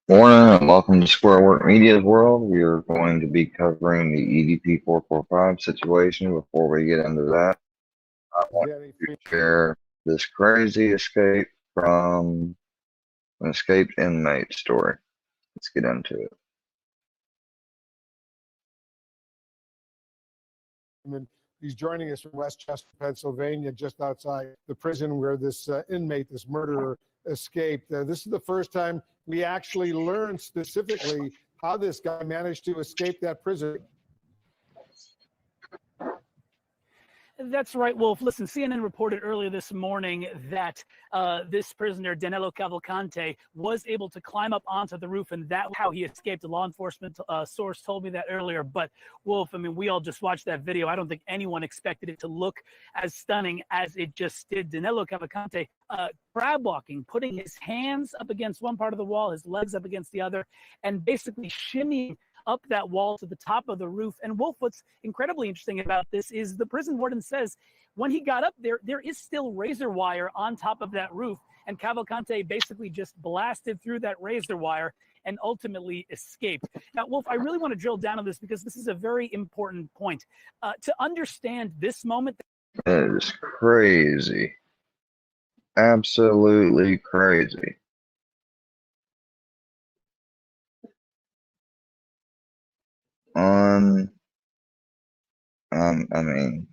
Morning and welcome to Square Work Media's world. We are going to be covering the EDP 445 situation. Before we get into that, I want Danny to Freeman. share this crazy escape from an escaped inmate story. Let's get into it. He's joining us from Westchester, Pennsylvania, just outside the prison where this inmate, this murderer, escaped. This is the first time we actually learned specifically how this guy managed to escape that prison. That's right, Wolf. Listen, CNN reported earlier this morning that this prisoner, Danilo Cavalcante, was able to climb up onto the roof, and that's how he escaped. A law enforcement source told me that earlier. But, Wolf, I mean, we all just watched that video. I don't think anyone expected it to look as stunning as it just did. Danilo Cavalcante crab walking, putting his hands up against one part of the wall, his legs up against the other, and basically shimmying up that wall to the top of the roof. And Wolf, what's incredibly interesting about this is the prison warden says when he got up there, there is still razor wire on top of that roof. And Cavalcante basically just blasted through that razor wire and ultimately escaped. Now, Wolf, I really want to drill down on this because this is a very important point. To understand this moment. It is crazy. Absolutely crazy. I mean,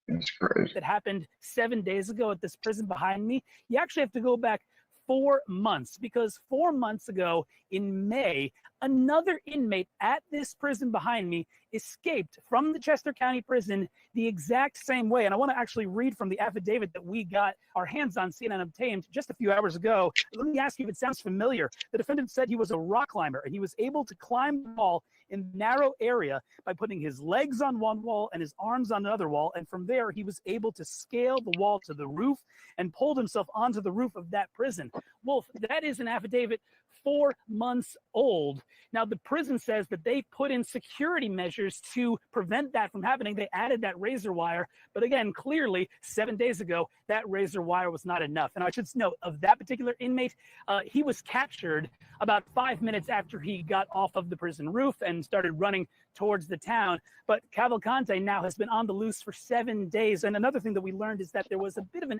it's crazy. That happened 7 days ago at this prison behind me. You actually have to go back 4 months because 4 months ago in May, another inmate at this prison behind me escaped from the Chester County Prison the exact same way. And I want to actually read from the affidavit that we got our hands on, CNN obtained just a few hours ago. Let me ask you if it sounds familiar. The defendant said he was a rock climber and he was able to climb the wall in a narrow area by putting his legs on one wall and his arms on another wall. And from there, he was able to scale the wall to the roof and pulled himself onto the roof of that prison. Wolf, that is an affidavit 4 months old. Now, the prison says that they put in security measures to prevent that from happening. They added that razor wire. But again, clearly, 7 days ago, that razor wire was not enough. And I should note, of that particular inmate, he was captured about 5 minutes after he got off of the prison roof and started running towards the town. But Cavalcante now has been on the loose for 7 days. And another thing that we learned is that there was a bit of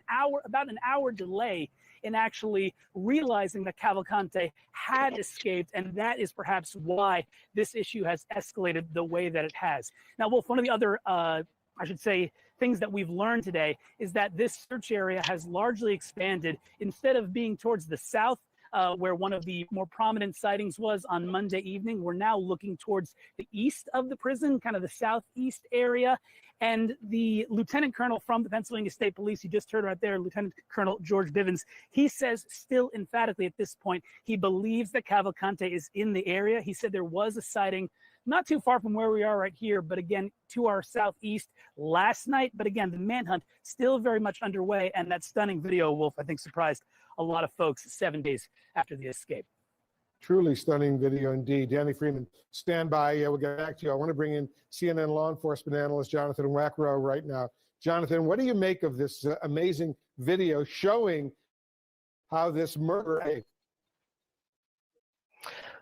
about an hour delay in actually realizing that Cavalcante had escaped, and that is perhaps why this issue has escalated the way that it has. Now, Wolf, one of the other, I should say, things that we've learned today is that this search area has largely expanded. Instead of being towards the south, where one of the more prominent sightings was on Monday evening, we're now looking towards the east of the prison, kind of the southeast area. And the lieutenant colonel from the Pennsylvania State Police, you just heard right there, Lieutenant Colonel George Bivens, he says still emphatically at this point, he believes that Cavalcante is in the area. He said there was a sighting not too far from where we are right here, but again, to our southeast last night. But again, the manhunt still very much underway. And that stunning video, Wolf, I think surprised a lot of folks 7 days after the escape. Truly stunning video indeed. Danny Freeman, stand by. We'll get back to you. I want to bring in CNN law enforcement analyst Jonathan Wackrow right now. Jonathan, what do you make of this amazing video showing how this murder?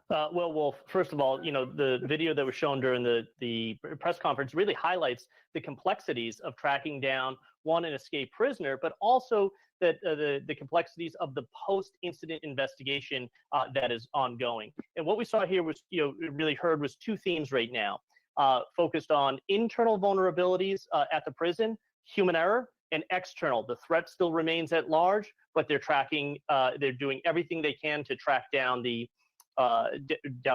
Well, Wolf, first of all, the video that was shown during the press conference really highlights the complexities of tracking down an escaped prisoner, but also that the complexities of the post-incident investigation that is ongoing. And what we saw here was, really heard was two themes right now, focused on internal vulnerabilities at the prison, human error, and external. The threat still remains at large, but they're tracking, they're doing everything they can to track down the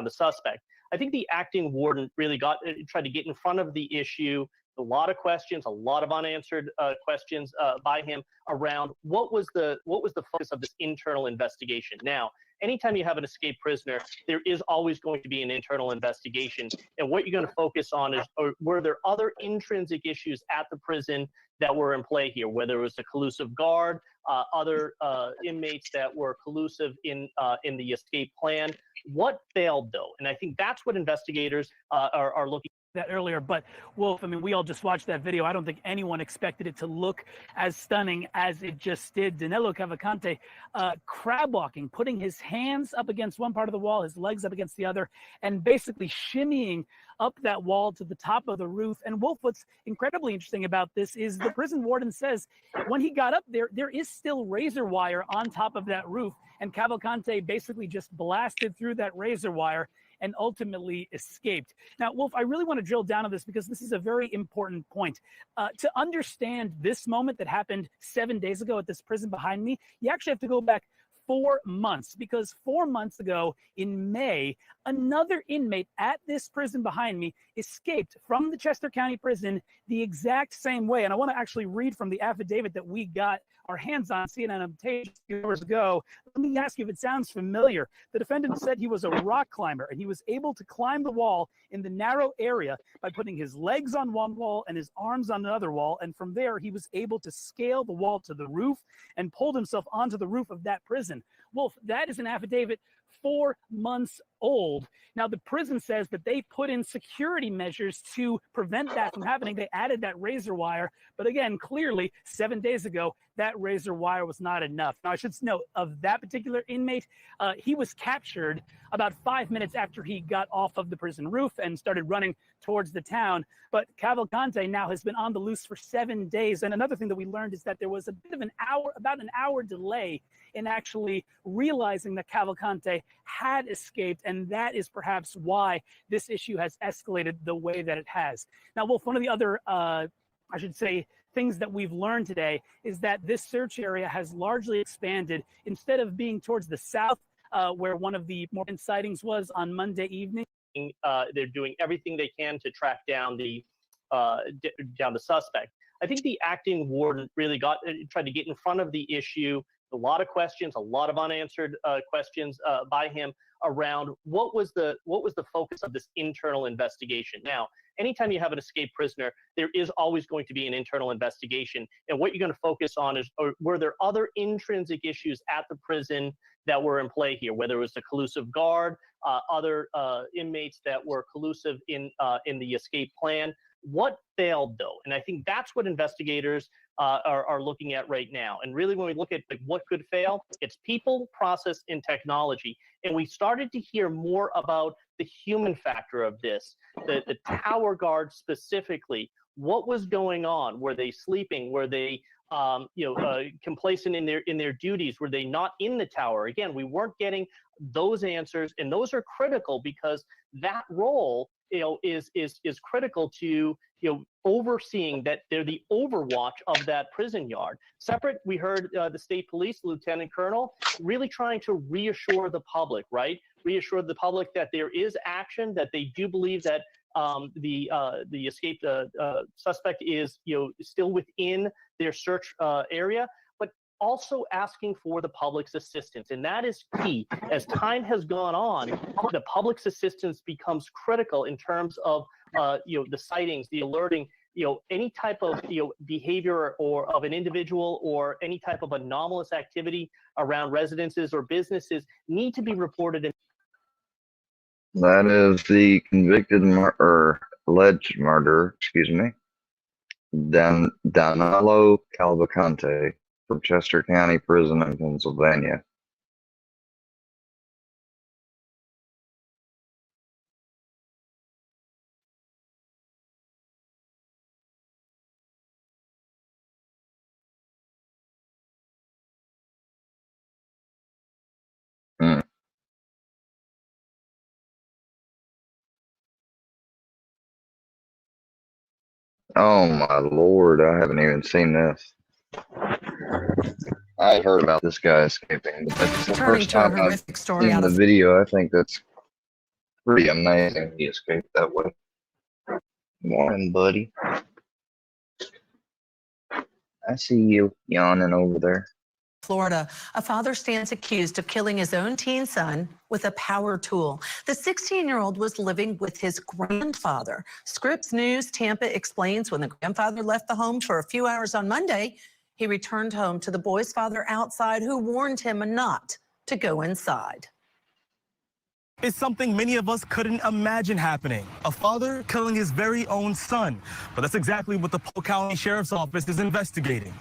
suspect. I think the acting warden really tried to get in front of the issue. A lot of questions, a lot of unanswered questions by him around what was the focus of this internal investigation. Now, anytime you have an escaped prisoner, there is always going to be an internal investigation. And what you're going to focus on is, were there other intrinsic issues at the prison that were in play here, whether it was a collusive guard, other inmates that were collusive in the escape plan. What failed, though? And I think that's what investigators are looking that earlier, but Wolf, I mean, we all just watched that video. I don't think anyone expected it to look as stunning as it just did. Danilo Cavalcante crab walking, putting his hands up against one part of the wall, his legs up against the other, and basically shimmying up that wall to the top of the roof. And Wolf, what's incredibly interesting about this is the prison warden says when he got up there, there is still razor wire on top of that roof, and Cavalcante basically just blasted through that razor wire and ultimately escaped. Now, Wolf, I really want to drill down on this because this is a very important point. To understand this moment that happened 7 days ago at this prison behind me, you actually have to go back 4 months, because 4 months ago in May, another inmate at this prison behind me escaped from the Chester County Prison the exact same way. And I want to actually read from the affidavit that we got our hands on CNN a few hours ago. Let me ask you if it sounds familiar. The defendant said he was a rock climber and he was able to climb the wall in the narrow area by putting his legs on one wall and his arms on another wall. And from there, he was able to scale the wall to the roof and pulled himself onto the roof of that prison. Wolf, that is an affidavit 4 months old. Now, the prison says that they put in security measures to prevent that from happening. They added that razor wire. But again, clearly, 7 days ago, that razor wire was not enough. Now, I should note, of that particular inmate, he was captured about 5 minutes after he got off of the prison roof and started running towards the town. But Cavalcante now has been on the loose for 7 days. And another thing that we learned is that there was a bit of about an hour delay in actually realizing that Cavalcante had escaped, and that is perhaps why this issue has escalated the way that it has. Now, Wolf, one of the other, I should say, things that we've learned today is that this search area has largely expanded. Instead of being towards the south, where one of the more recent sightings was on Monday evening. They're doing everything they can to track down the suspect. I think the acting warden really tried to get in front of the issue. A lot of questions, a lot of unanswered questions by him around what was the focus of this internal investigation. Now, anytime you have an escaped prisoner, there is always going to be an internal investigation. And what you're going to focus on is, were there other intrinsic issues at the prison that were in play here, whether it was the collusive guard, other inmates that were collusive in the escape plan. What failed, though? And I think that's what investigators are looking at right now. And really, when we look at what could fail, it's people, process, and technology. And we started to hear more about the human factor of this, the tower guard specifically. What was going on? Were they sleeping? Were they complacent in their duties? Were they not in the tower? Again, we weren't getting those answers, and those are critical because that role is critical to overseeing that they're the overwatch of that prison yard. Separate, we heard the state police lieutenant colonel really trying to reassure the public, right? Reassure the public that there is action, that they do believe that the escaped suspect is still within their search area, but also asking for the public's assistance. And that is key. As time has gone on, the public's assistance becomes critical in terms of the sightings, the alerting, any type of behavior or of an individual or any type of anomalous activity around residences or businesses need to be reported. That is the convicted or alleged murderer, Danilo Cavalcante from Chester County Prison in Pennsylvania. Oh my Lord, I haven't even seen this. I heard about this guy escaping, but that's the first time I've seen the video. I think that's pretty amazing he escaped that way. Morning, buddy. I see you yawning over there. Florida, a father stands accused of killing his own teen son with a power tool. The 16-year-old was living with his grandfather. Scripps News Tampa explains when the grandfather left the home for a few hours on Monday, he returned home to the boy's father outside, who warned him not to go inside. is something many of us couldn't imagine happening. A father killing his very own son. But that's exactly what the Polk County Sheriff's Office is investigating.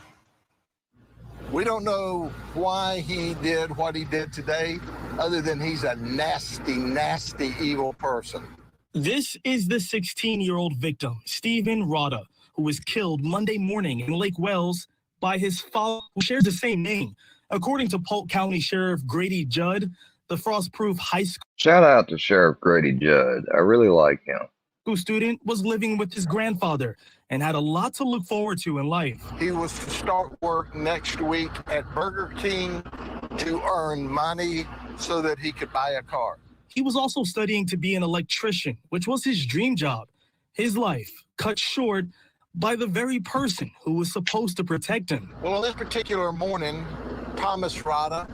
We don't know why he did what he did today, other than he's a nasty, nasty, evil person. This is the 16-year-old victim, Stephen Rada, who was killed Monday morning in Lake Wales by his father, who shares the same name. According to Polk County Sheriff Grady Judd, the Frostproof High Shout out to Sheriff Grady Judd. I really like him. School student was living with his grandfather and had a lot to look forward to in life. He was to start work next week at Burger King to earn money so that he could buy a car. He was also studying to be an electrician, which was his dream job. His life cut short by the very person who was supposed to protect him. Well, on this particular morning, Thomas Rada,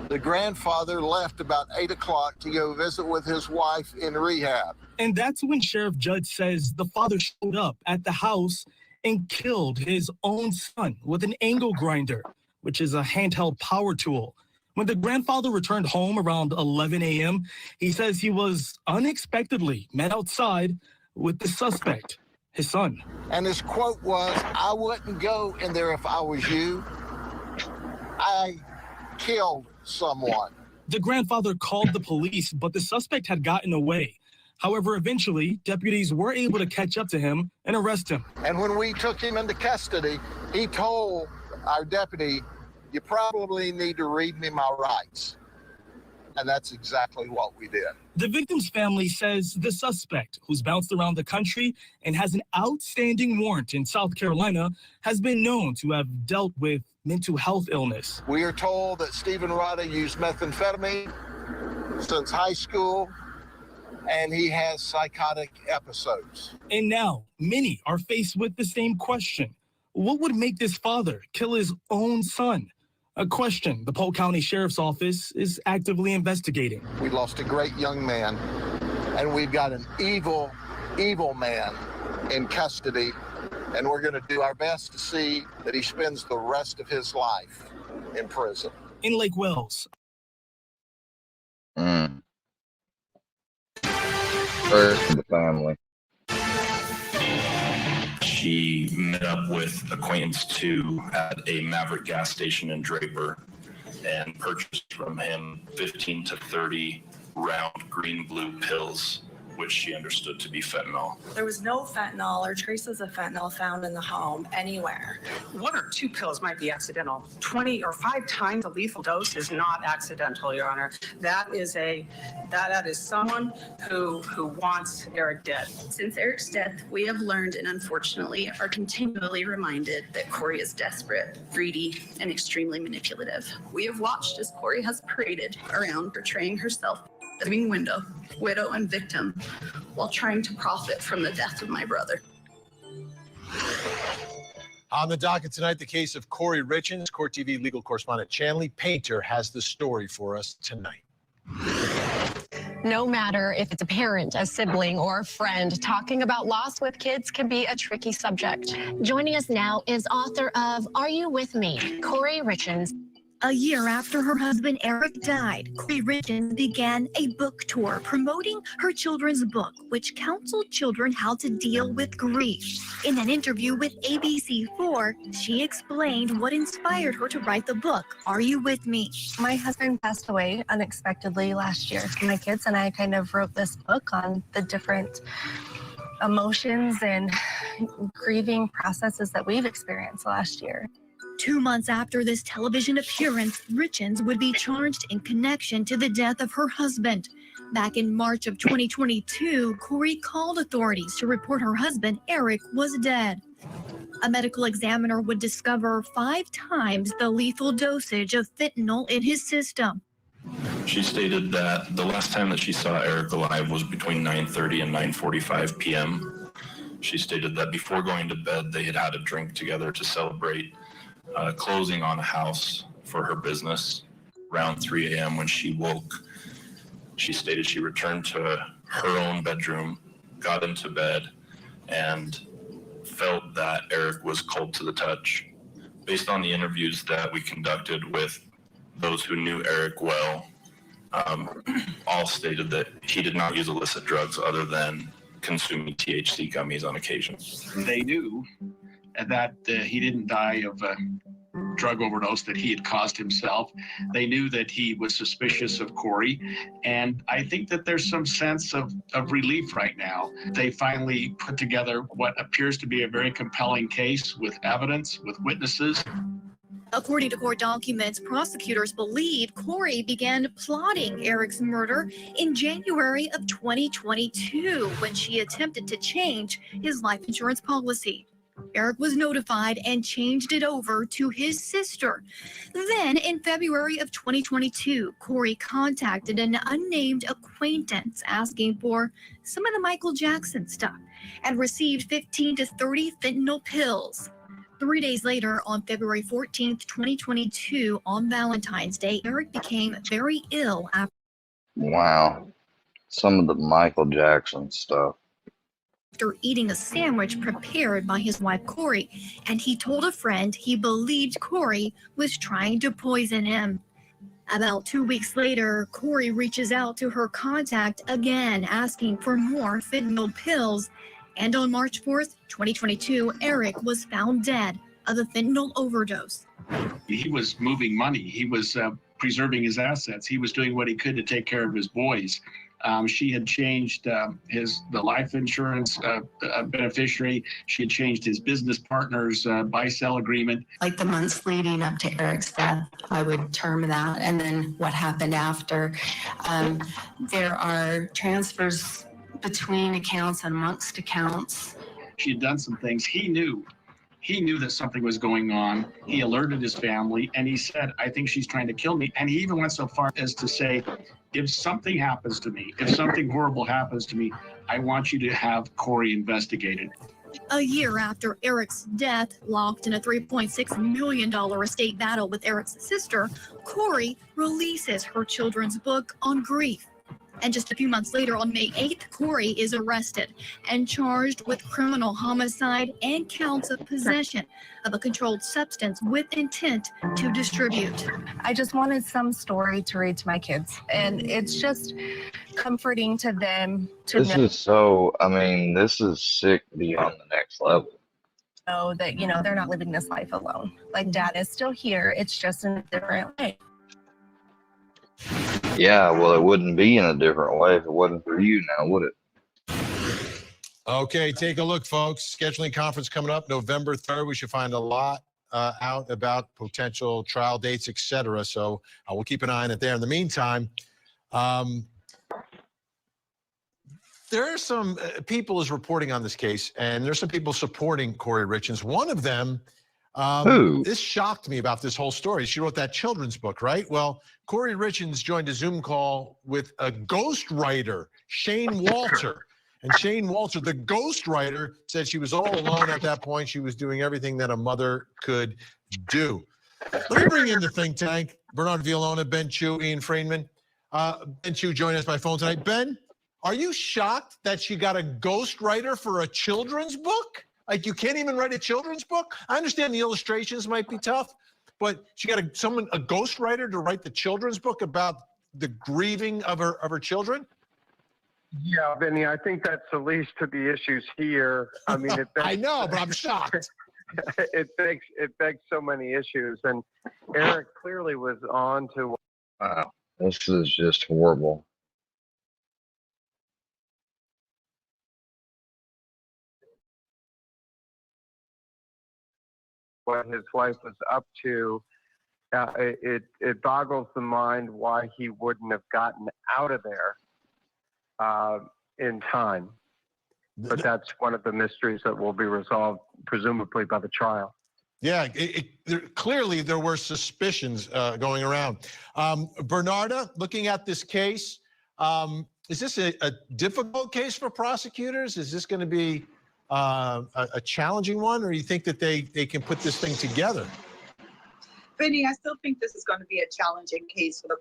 the grandfather, left about 8 o'clock to go visit with his wife in rehab. And that's when Sheriff Judd says the father showed up at the house and killed his own son with an angle grinder, which is a handheld power tool. When the grandfather returned home around 11 a.m., he says he was unexpectedly met outside with the suspect, his son. And his quote was, "I wouldn't go in there if I was you. I killed someone." The grandfather called the police, but the suspect had gotten away. However, eventually, deputies were able to catch up to him and arrest him. And when we took him into custody, he told our deputy, "You probably need to read me my rights." And that's exactly what we did. The victim's family says the suspect, who's bounced around the country and has an outstanding warrant in South Carolina, has been known to have dealt with mental health illness. We are told that Stephen Rada used methamphetamine since high school, and he has psychotic episodes. And now, many are faced with the same question. What would make this father kill his own son? A question the Polk County Sheriff's Office is actively investigating. We lost a great young man, and we've got an evil, evil man in custody, and we're going to do our best to see that he spends the rest of his life in prison. In Lake Wales. First, the family. She met up with acquaintance 2 at a Maverick gas station in Draper and purchased from him 15 to 30 round green-blue pills, which she understood to be fentanyl. There was no fentanyl or traces of fentanyl found in the home anywhere. 1 or 2 pills might be accidental. 20 or 5 times a lethal dose is not accidental, Your Honor. That is someone who wants Eric dead. Since Eric's death, we have learned and unfortunately are continually reminded that Corey is desperate, greedy, and extremely manipulative. We have watched as Corey has paraded around portraying herself as being widow and victim while trying to profit from the death of my brother. On the docket tonight, the case of Corey Richens. Court TV legal correspondent Chanley Painter has the story for us tonight. No matter if it's a parent, a sibling, or a friend, talking about loss with kids can be a tricky subject. Joining us now is author of Are You With Me?, Corey Richens. A year after her husband Eric died, Corey Richens began a book tour promoting her children's book, which counseled children how to deal with grief. In an interview with ABC4, she explained what inspired her to write the book, Are You With Me? My husband passed away unexpectedly last year. My kids and I kind of wrote this book on the different emotions and grieving processes that we've experienced last year. 2 months after this television appearance, Richens would be charged in connection to the death of her husband. Back in March of 2022, Corey called authorities to report her husband, Eric, was dead. A medical examiner would discover 5 times the lethal dosage of fentanyl in his system. She stated that the last time that she saw Eric alive was between 9:30 and 9:45 p.m. She stated that before going to bed, they had had a drink together to celebrate closing on a house for her business. Around 3 a.m. when she woke, she stated she returned to her own bedroom, got into bed, and felt that Eric was cold to the touch. Based on the interviews that we conducted with those who knew Eric well, all stated that he did not use illicit drugs other than consuming THC gummies on occasion. They knew that he didn't die of a drug overdose that he had caused himself. They knew that he was suspicious of Corey. And I think that there's some sense of relief right now. They finally put together what appears to be a very compelling case with evidence, with witnesses. According to court documents, prosecutors believe Corey began plotting Eric's murder in January of 2022 when she attempted to change his life insurance policy. Eric was notified and changed it over to his sister. Then in February of 2022, Corey contacted an unnamed acquaintance asking for some of the Michael Jackson stuff and received 15 to 30 fentanyl pills. 3 days later, on February 14th, 2022, on Valentine's Day, Eric became very ill Wow. Some of the Michael Jackson stuff. after eating a sandwich prepared by his wife, Corey, and he told a friend he believed Corey was trying to poison him. About 2 weeks later, Corey reaches out to her contact again, asking for more fentanyl pills. And on March 4th, 2022, Eric was found dead of a fentanyl overdose. He was moving money. He was preserving his assets. He was doing what he could to take care of his boys. She had changed the life insurance beneficiary. She had changed his business partner's buy-sell agreement. Like the months leading up to Eric's death, I would term that, and then what happened after. There are transfers between accounts and amongst accounts. She had done some things. He knew that something was going on. He alerted his family and he said, I think she's trying to kill me. And he even went so far as to say, if something happens to me, if something horrible happens to me, I want you to have Corey investigated. A year after Eric's death, locked in a $3.6 million estate battle with Eric's sister, Corey releases her children's book on grief. And just a few months later, on May 8th, Corey is arrested and charged with criminal homicide and counts of possession of a controlled substance with intent to distribute. I just wanted some story to read to my kids, and it's just comforting to them to This is so, I mean, this is sick beyond the next level. know that, you know, they're not living this life alone. Like, Dad is still here. It's just in a different way. Yeah, well, it wouldn't be in a different way if it wasn't for you now, would it? Okay, take a look, folks. Scheduling conference coming up November 3rd. We should find a lot out about potential trial dates, etc. So we'll keep an eye on it there. In the meantime, there are some people is reporting on this case, and there's some people supporting Corey Richins. One of them, Who? This shocked me about this whole story. She wrote that children's book, right? Well, Corey Richins joined a Zoom call with a ghostwriter, Shane Walter. And Shane Walter, the ghostwriter, said she was all alone at that point. She was doing everything that a mother could do. Let me bring in the think tank. Bernard Villalona, Ben Chu, Ian Friedman. Ben Chu joined us by phone tonight. Ben, are you shocked that she got a ghostwriter for a children's book? Like, you can't even write a children's book? I understand the illustrations might be tough, but she got a ghostwriter to write the children's book about the grieving of her children? Yeah, Vinny, I think that's the least of the issues here. I mean, it begs, I know, but I'm shocked. it begs so many issues, and Eric clearly was on to. Wow, this is just horrible. What his wife was up to. It boggles the mind why he wouldn't have gotten out of there in time. But that's one of the mysteries that will be resolved, presumably, by the trial. Yeah, clearly there were suspicions going around. Bernarda, looking at this case, is this a difficult case for prosecutors? Is this going to be a challenging one, or you think that they can put this thing together? Vinny, I still think this is going to be a challenging case for the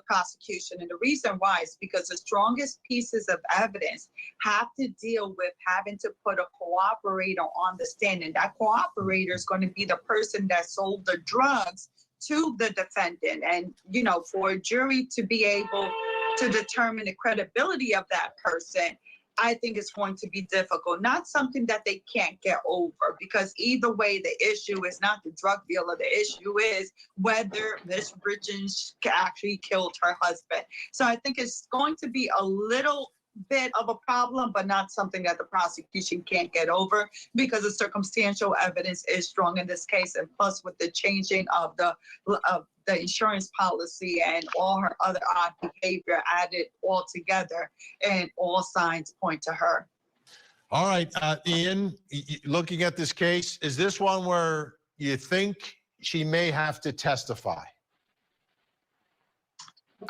prosecution. And the reason why is because the strongest pieces of evidence have to deal with having to put a cooperator on the stand. And that cooperator is going to be the person that sold the drugs to the defendant. And, you know, for a jury to be able to determine the credibility of that person, I think it's going to be difficult, not something that they can't get over, because either way, the issue is not the drug dealer. The issue is whether Ms. Richens actually killed her husband. So I think it's going to be a little bit of a problem, but not something that the prosecution can't get over, because the circumstantial evidence is strong in this case. And plus with the changing of the insurance policy and all her other odd behavior added all together, and all signs point to her. All right, Ian, looking at this case, is this one where you think she may have to testify?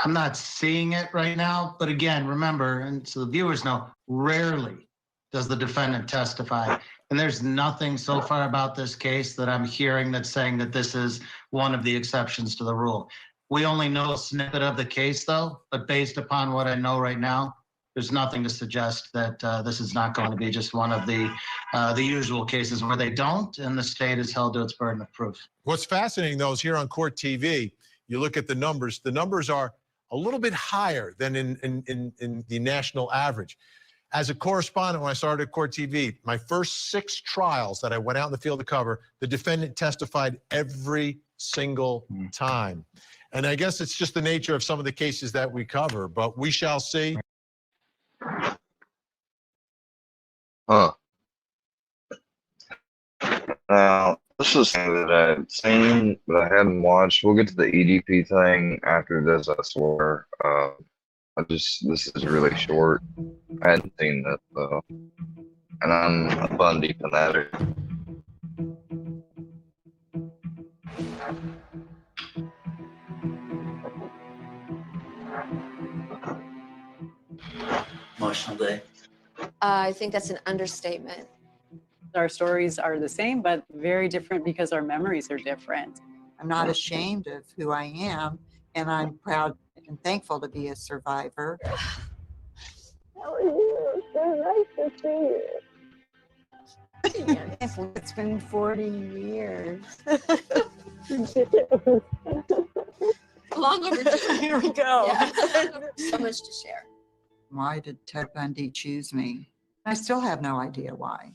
I'm not seeing it right now, but again, remember, and so the viewers know, rarely does the defendant testify. And there's nothing so far about this case that I'm hearing that's saying that this is one of the exceptions to the rule. We only know a snippet of the case though, but based upon what I know right now, there's nothing to suggest that this is not going to be just one of the usual cases where they don't, and the state is held to its burden of proof. What's fascinating though is here on Court TV, you look at the numbers are a little bit higher than in the national average. As a correspondent, when I started at Court TV, my first 6 trials that I went out in the field to cover, the defendant testified every single time. And I guess it's just the nature of some of the cases that we cover, but we shall see. Huh. Now, this is something that I've seen, but I hadn't watched. We'll get to the EDP thing after this, I swear. This is really short. I hadn't seen this, though. And I'm a Bundy fanatic. Emotional day. I think that's an understatement. Our stories are the same, but very different because our memories are different. I'm not ashamed of who I am, and I'm proud and thankful to be a survivor. How are you? So nice to see you. It's been 40 years. Long overdue. Here we go. Yeah. So much to share. Why did Ted Bundy choose me? I still have no idea why.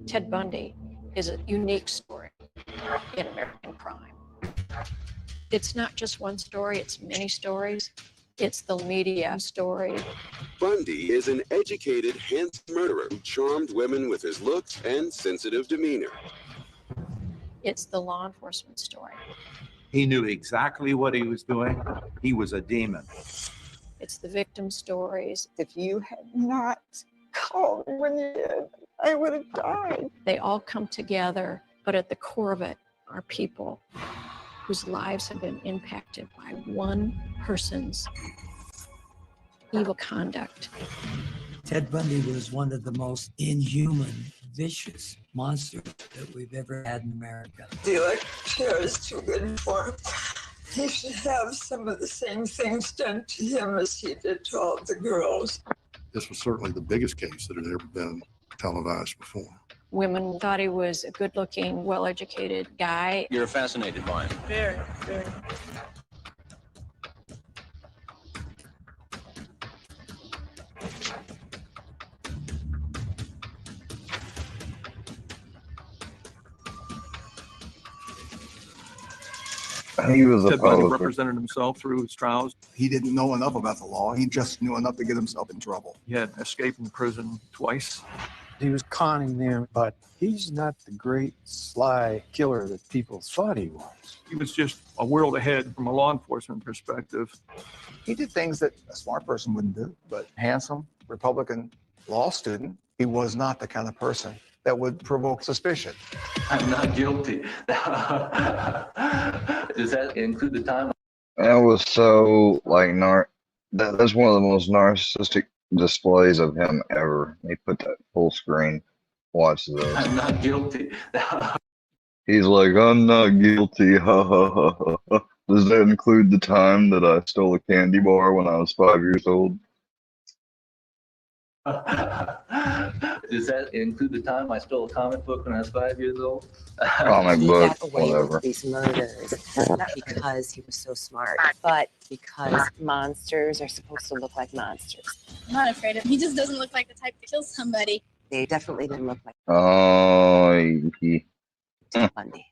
Ted Bundy is a unique story in American crime. It's not just one story, it's many stories. It's the media story. Bundy is an educated, handsome murderer who charmed women with his looks and sensitive demeanor. It's the law enforcement story. He knew exactly what he was doing. He was a demon. It's the victim stories. If you had not called me when you did, I would have died. They all come together, but at the core of it are people whose lives have been impacted by one person's evil conduct. Ted Bundy was one of the most inhuman, vicious monsters that we've ever had in America. The electric chair is too good for him. He should have some of the same things done to him as he did to all the girls. This was certainly the biggest case that had ever been televised before. Women thought he was a good-looking, well-educated guy. You're fascinated by him. Very, very. He was a Ted Bundy public. represented himself through his trials. He didn't know enough about the law. He just knew enough to get himself in trouble. He had escaped from prison twice. He was conning them, but he's not the great sly killer that people thought he was. He was just a world ahead from a law enforcement perspective. He did things that a smart person wouldn't do, but handsome, Republican law student, he was not the kind of person that would provoke suspicion. I'm not guilty. Does that include the time? That was so like that's one of the most narcissistic displays of him ever. He put that full screen. Watch this. I'm not guilty. He's like, I'm not guilty. Ha ha ha ha, ha. Does that include the time that I stole a candy bar when I was 5 years old? Does that include the time I stole a comic book when I was 5 years old? Comic He book, got away whatever. with these murders, not because he was so smart, but because monsters are supposed to look like monsters. I'm not afraid of him. He just doesn't look like the type to kill somebody. They definitely didn't look like Oh, Ted Bundy.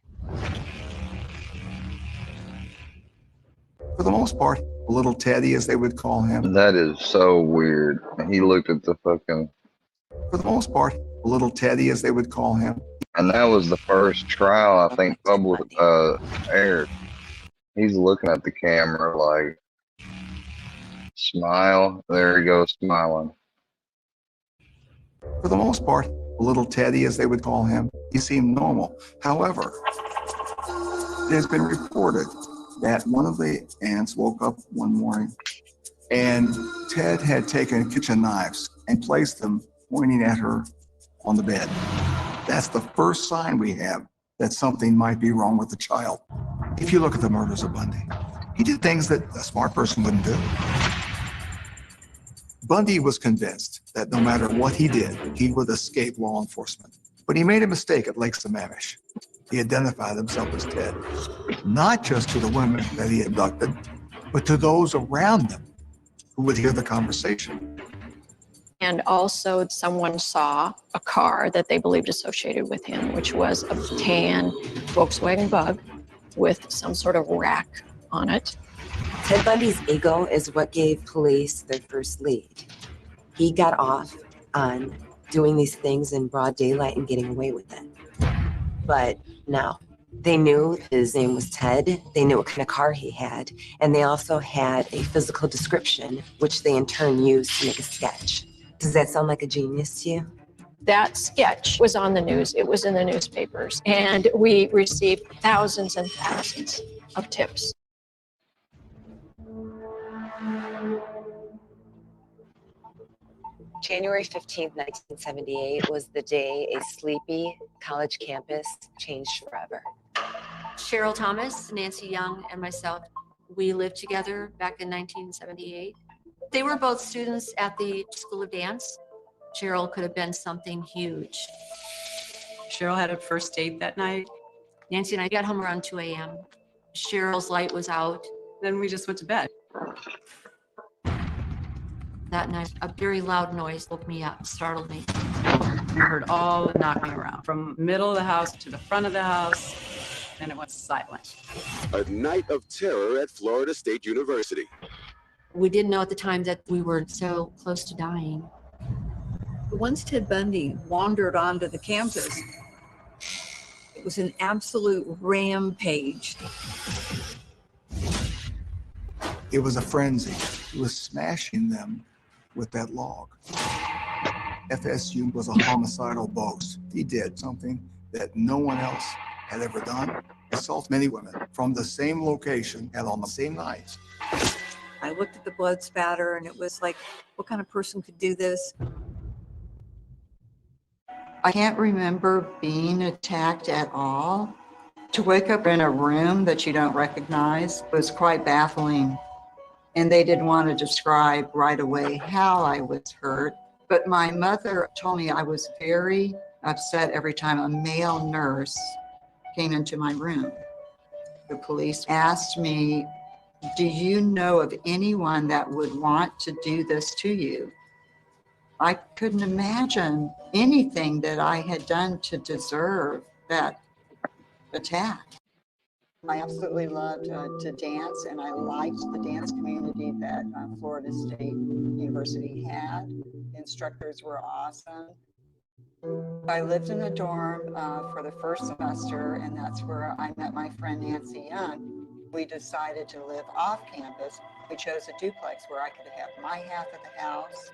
For the most part, little Teddy, as they would call him. that is so weird. He looked at the fucking, For the most part, little Teddy, as they would call him. and that was the first trial I think public aired. He's looking at the camera like, smile. There he goes, smiling. For the most part, little Teddy, as they would call him, he seemed normal. However, it has been reported that one of the aunts woke up one morning and Ted had taken kitchen knives and placed them pointing at her on the bed. That's the first sign we have that something might be wrong with the child. If you look at the murders of Bundy, he did things that a smart person wouldn't do. Bundy was convinced that no matter what he did, he would escape law enforcement. But he made a mistake at Lake Sammamish. He identified himself as Ted, not just to the women that he abducted, but to those around them who would hear the conversation. And also someone saw a car that they believed associated with him, which was a tan Volkswagen Bug with some sort of rack on it. Ted Bundy's ego is what gave police their first lead. He got off on doing these things in broad daylight and getting away with it. But no, they knew his name was Ted. They knew what kind of car he had. And they also had a physical description, which they in turn used to make a sketch. Does that sound like a genius to you? That sketch was on the news. It was in the newspapers. And we received thousands and thousands of tips. January 15th, 1978 was the day a sleepy college campus changed forever. Cheryl Thomas, Nancy Young, and myself, we lived together back in 1978. They were both students at the School of Dance. Cheryl could have been something huge. Cheryl had a first date that night. Nancy and I got home around 2 a.m. Cheryl's light was out. Then we just went to bed. That night, a very loud noise woke me up, startled me. We heard all the knocking around from middle of the house to the front of the house, and it was silent. A night of terror at Florida State University. We didn't know at the time that we were so close to dying. Once Ted Bundy wandered onto the campus, it was an absolute rampage. It was a frenzy. He was smashing them with that log. FSU was a homicidal boast. He did something that no one else had ever done. Assault many women from the same location and on the same night. I looked at the blood spatter and it was like, what kind of person could do this? I can't remember being attacked at all. To wake up in a room that you don't recognize was quite baffling. And they didn't want to describe right away how I was hurt. But my mother told me I was very upset every time a male nurse came into my room. The police asked me, do you know of anyone that would want to do this to you? I couldn't imagine anything that I had done to deserve that attack. I absolutely loved to dance, and I liked the dance community that Florida State University had. The instructors were awesome. I lived in a dorm for the first semester, and that's where I met my friend Nancy Young. We decided to live off campus. We chose a duplex where I could have my half of the house,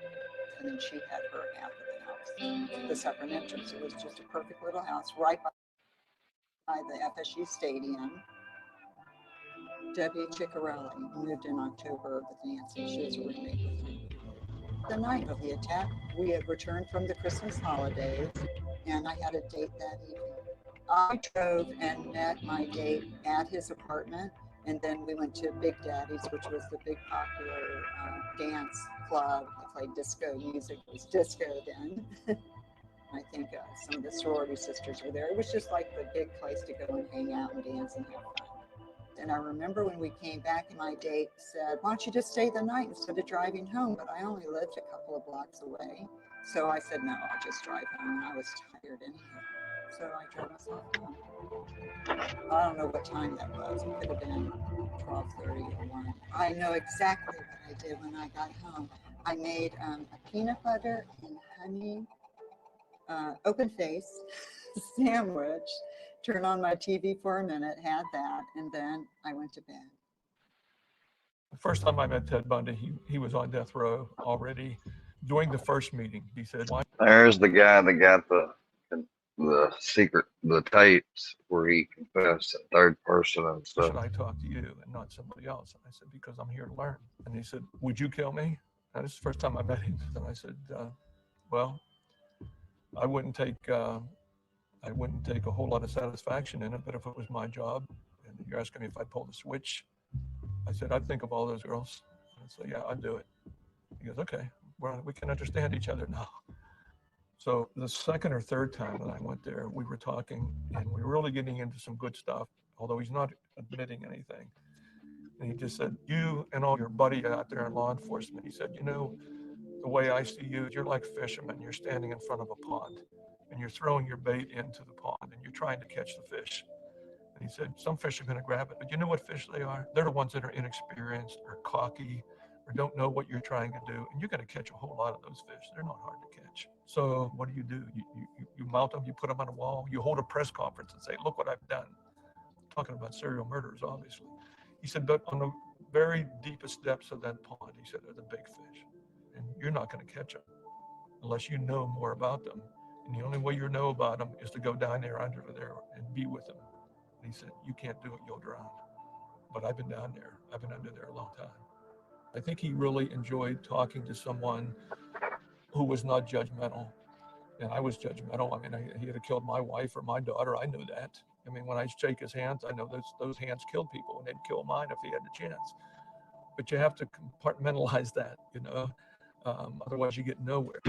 and then she had her half of the house. The separate entrance. It was just a perfect little house right by the FSU stadium. Debbie Ciccarelli moved in October with Nancy. She was a roommate with me. The night of the attack, we had returned from the Christmas holidays, and I had a date that evening. I drove and met my date at his apartment, and then we went to Big Daddy's, which was the big popular dance club. I played disco music. It was disco then. I think some of the sorority sisters were there. It was just like the big place to go and hang out and dance and have fun. And I remember when we came back, and my date said, "Why don't you just stay the night instead of driving home?" But I only lived a couple of blocks away. So I said, "No, I'll just drive home." And I was tired anyhow. So I drove myself home. I don't know what time that was. It could have been 12:30 or 1. I know exactly what I did when I got home. I made a peanut butter and honey open face sandwich, turned on my TV for a minute, had that, and then I went to bed. The first time I met Ted Bundy, he was on death row already. During the first meeting, he said, "Why?" There's the guy that got the tapes where he confessed in third person and stuff. Should I talk to you and not somebody else? And I said, "Because I'm here to learn." And he said, "Would you kill me?" And this is the first time I met him. And I said, "Well, I wouldn't take a whole lot of satisfaction in it, but if it was my job, and you're asking me if I'd pull the switch," I said, "I'd think of all those girls." And so, "Yeah, I'd do it." He goes, "Okay, well, we can understand each other now." So the second or third time that I went there, we were talking, and we were really getting into some good stuff, although he's not admitting anything. And he just said, "You and all your buddy out there in law enforcement," he said, "you know, the way I see you, you're like fishermen. You're standing in front of a pond, and you're throwing your bait into the pond, and you're trying to catch the fish." And he said, "Some fish are going to grab it, but you know what fish they are? They're the ones that are inexperienced or cocky or don't know what you're trying to do, and you're going to catch a whole lot of those fish. They're not hard to catch. So what do? You mount them, you put them on a wall, you hold a press conference and say, 'Look what I've done.'" Talking about serial murderers, obviously. He said, "But on the very deepest depths of that pond," he said, "are the big fish. And you're not going to catch them unless you know more about them. And the only way you know about them is to go down there under there and be with them." And he said, "You can't do it, you'll drown." But I've been down there. I've been under there a long time. I think he really enjoyed talking to someone who was not judgmental. And I was judgmental. I mean, he had killed my wife or my daughter. I knew that. I mean, when I shake his hands, I know those hands killed people, and they'd kill mine if he had the chance. But you have to compartmentalize that, you know. Otherwise you get nowhere.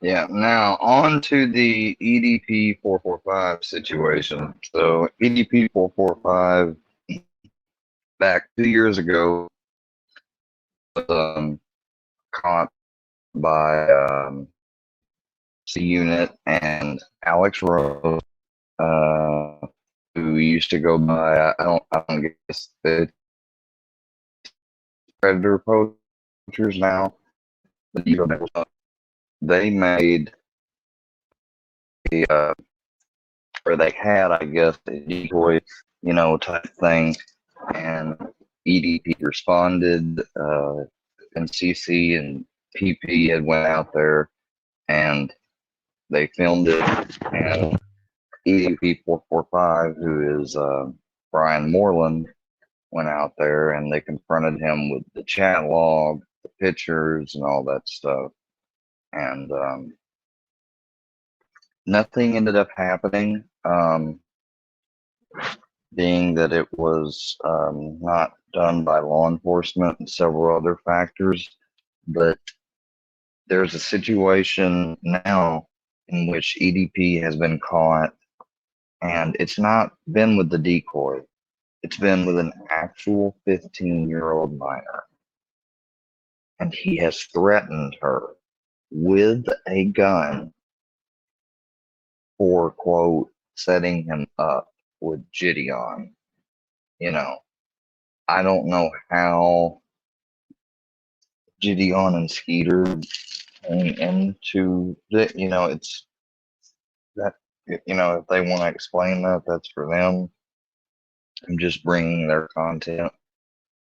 Yeah, now on to the EDP 445 situation. So EDP 445 back 2 years ago was caught by C-Unit and Alex Rose, who used to go by, I don't guess the predator poachers now. They made a, or they had, I guess, a decoy, you know, type thing, and EDP responded, and CC and PP had went out there and they filmed it, and EDP 445, who is Brian Moreland, went out there and they confronted him with the chat log, the pictures, and all that stuff. And nothing ended up happening, being that it was not done by law enforcement and several other factors. But there's a situation now in which EDP has been caught, and it's not been with the decoy. It's been with an actual 15-year-old minor. And he has threatened her with a gun for, quote, setting him up with Gideon. You know, I don't know how Gideon and Skeeter came into the, you know, it's that, you know, if they want to explain that, that's for them. I'm just bringing their content.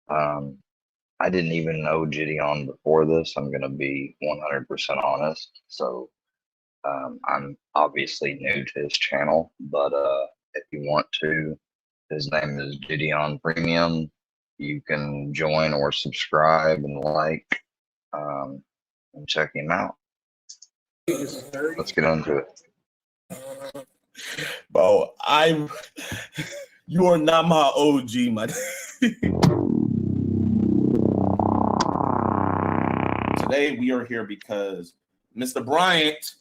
I didn't even know Gideon before this. I'm going to be 100% honest. So I'm obviously new to his channel, but if you want to, his name is Gideon Premium. You can join or subscribe and like and check him out. Let's get on to it. Bro, you are not my OG, my. Today we are here because Mr. Bryant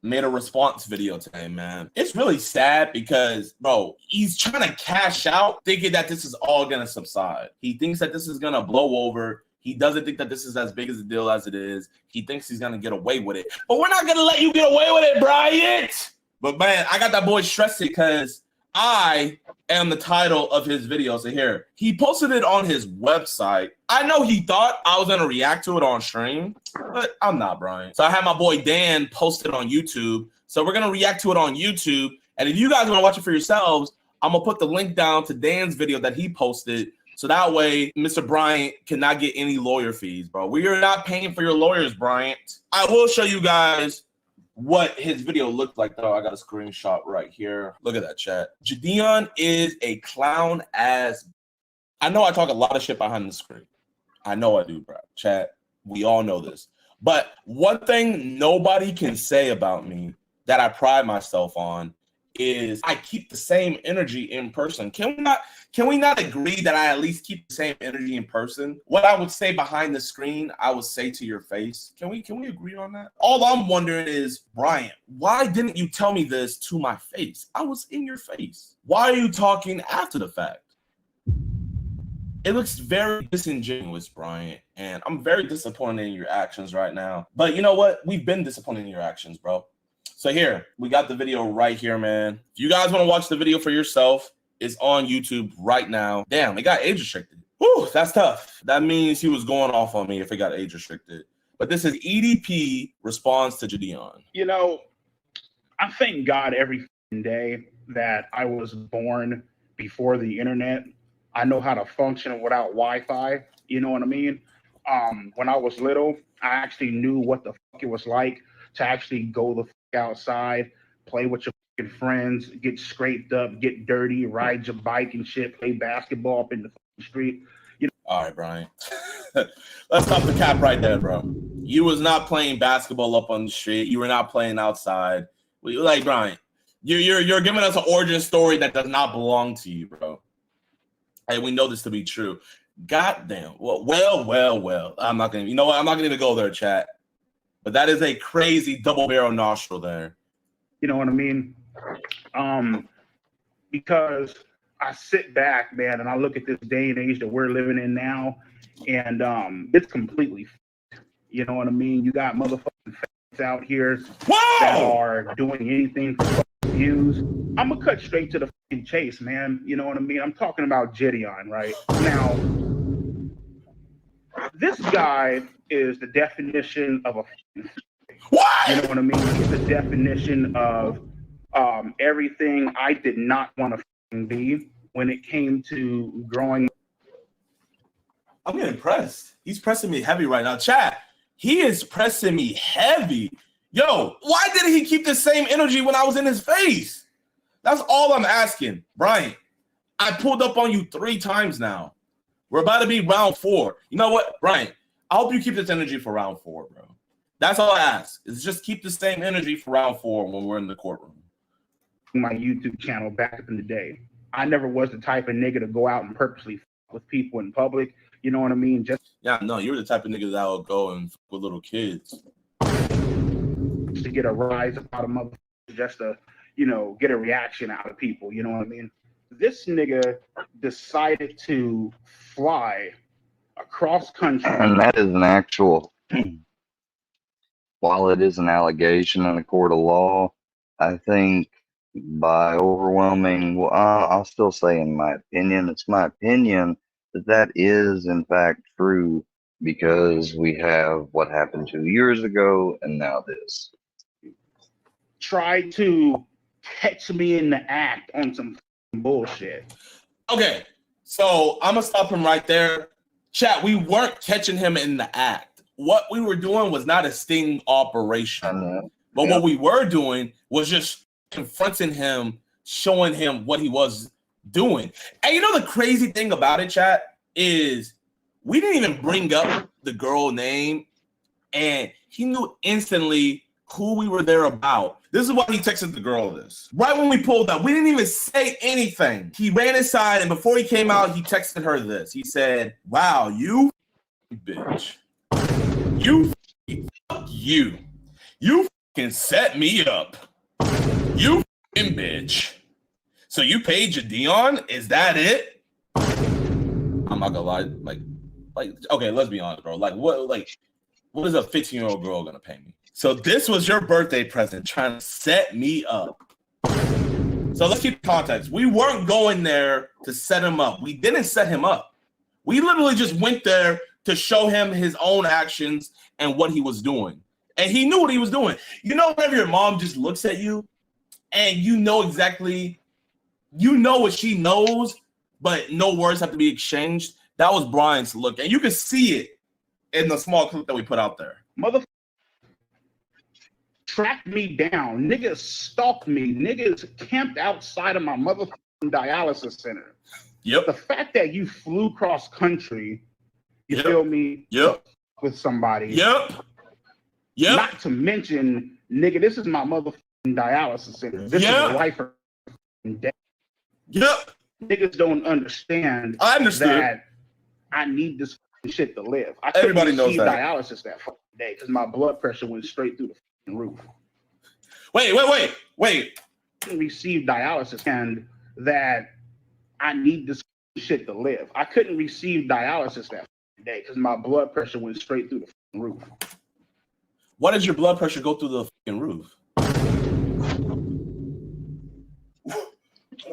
made a response video today, man. It's really sad because, bro, he's trying to cash out thinking that this is all going to subside. He thinks that this is going to blow over. He doesn't think that this is as big as a deal as it is. He thinks he's going to get away with it. But we're not going to let you get away with it, Bryant. But, man, I got that boy stressed because I am the title of his video. So here, he posted it on his website. I know he thought I was going to react to it on stream, but I'm not, Brian. So I had my boy Dan post it on YouTube. So we're going to react to it on YouTube. And if you guys want to watch it for yourselves, I'm going to put the link down to Dan's video that he posted. So that way, Mr. Bryant cannot get any lawyer fees, bro. We are not paying for your lawyers, Bryant. I will show you guys what his video looked like, though. I got a screenshot right here. Look at that, chat. Jadeon is a clown ass. I know I talk a lot of shit behind the screen. I know I do, bro. Chat, we all know this. But one thing nobody can say about me that I pride myself on is I keep the same energy in person. Can we not agree that I at least keep the same energy in person? What I would say behind the screen, I would say to your face. Can we agree on that? All I'm wondering is, Brian, why didn't you tell me this to my face? I was in your face. Why are you talking after the fact? It looks very disingenuous, Brian, and I'm very disappointed in your actions right now. But you know what? We've been disappointed in your actions, bro. So here, we got the video right here, man. If you guys want to watch the video for yourself, it's on YouTube right now. Damn, it got age restricted. Whew, that's tough. That means he was going off on me if it got age restricted. But this is EDP responds to Jadeon. You know, I thank God every day that I was born before the internet. I know how to function without Wi-Fi. You know what I mean? When I was little, I actually knew what the fuck it was like to actually go the fuck outside, play with your fucking friends, get scraped up, get dirty, ride your bike and shit, play basketball up in the fucking street. You know? All right, Brian. Let's stop the cap right there, bro. You was not playing basketball up on the street. You were not playing outside. Like, Brian, you're giving us an origin story that does not belong to you, bro. And we know this to be true. Goddamn. Well. I'm not gonna. You know what? I'm not gonna even go there, chat. But that is a crazy double barrel nostril there. You know what I mean? Because I sit back, man, and I look at this day and age that we're living in now, and it's completely, you know what I mean? You got motherfucking out here that are doing anything for views. I'm gonna cut straight to the fucking chase, man. You know what I mean? I'm talking about Jadeon, right? Now, this guy is the definition of a what? You know what I mean? He's the definition of everything I did not want to be when it came to growing. I'm getting pressed. He's pressing me heavy right now. Chat, he is pressing me heavy. Yo, why didn't he keep the same energy when I was in his face? That's all I'm asking. Brian, I pulled up on you 3 times now. We're about to be round 4. You know what, Brian? I hope you keep this energy for round 4, bro. That's all I ask. Is just keep the same energy for round 4 when we're in the courtroom. My YouTube channel back up in the day, I never was the type of nigga to go out and purposely with people in public. You know what I mean? No, you were the type of nigga that would go and with little kids to get a rise out of motherfuckers, just to, you know, get a reaction out of people. You know what I mean? This nigga decided to fly across country. And that is an actual, while it is an allegation in a court of law, I think by overwhelming, well, I'll still say in my opinion, it's my opinion that is in fact true, because we have what happened 2 years ago and now this. Try to catch me in the act on some bullshit. Okay, so I'm gonna stop him right there. Chat, we weren't catching him in the act. What we were doing was not a sting operation. But what we were doing was just confronting him, showing him what he was doing. And you know the crazy thing about it, chat, is we didn't even bring up the girl name, and he knew instantly who we were there about. This is why he texted the girl this. Right when we pulled up, we didn't even say anything. He ran inside, and before he came out, he texted her this. He said, wow, you bitch. You fucking set me up. You fucking bitch. So you paid your Dion? Is that it? I'm not gonna lie. Like, okay, let's be honest, bro. What is a 15-year-old girl gonna pay me? So this was your birthday present, trying to set me up. So let's keep context. We weren't going there to set him up. We didn't set him up. We literally just went there to show him his own actions and what he was doing. And he knew what he was doing. You know, whenever your mom just looks at you and you know exactly, you know what she knows, but no words have to be exchanged. That was Brian's look. And you can see it in the small clip that we put out there. Motherfucker tracked me down. Niggas stalked me. Niggas camped outside of my motherfucking dialysis center. Yep. The fact that you flew cross country, you feel me? Yep. With somebody. Yep. Not to mention, nigga, this is my motherfucking dialysis center. This is life or death. Yep. Niggas don't understand. I understand that I need this shit to live. I Everybody couldn't knows receive that. dialysis that fucking day because my blood pressure went straight through the fucking roof. Wait. I couldn't receive dialysis and that I need this shit to live. I couldn't receive dialysis that fucking day because my blood pressure went straight through the fucking roof. Why did your blood pressure go through the fucking roof?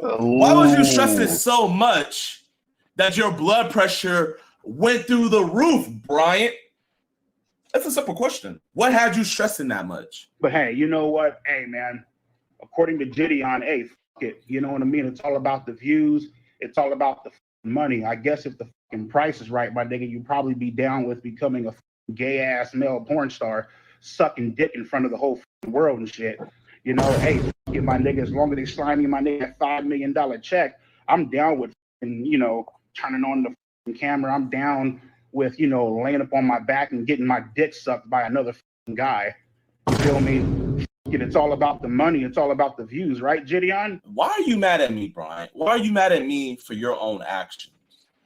Why was you stressing so much that your blood pressure went through the roof, Bryant? That's a simple question. What had you stressing that much? But hey, you know what? Hey, man, according to Gideon, hey, fuck it. You know what I mean? It's all about the views. It's all about the money. I guess if the fucking price is right, my nigga, you'd probably be down with becoming a gay-ass male porn star sucking dick in front of the whole world and shit. You know, hey, get my nigga, as long as they slide me my nigga $5 million check, I'm down with, you know, turning on the camera. I'm down with, you know, laying up on my back and getting my dick sucked by another guy. You feel me? It's all about the money. It's all about the views, right, Gideon? Why are you mad at me, Brian? Why are you mad at me for your own actions?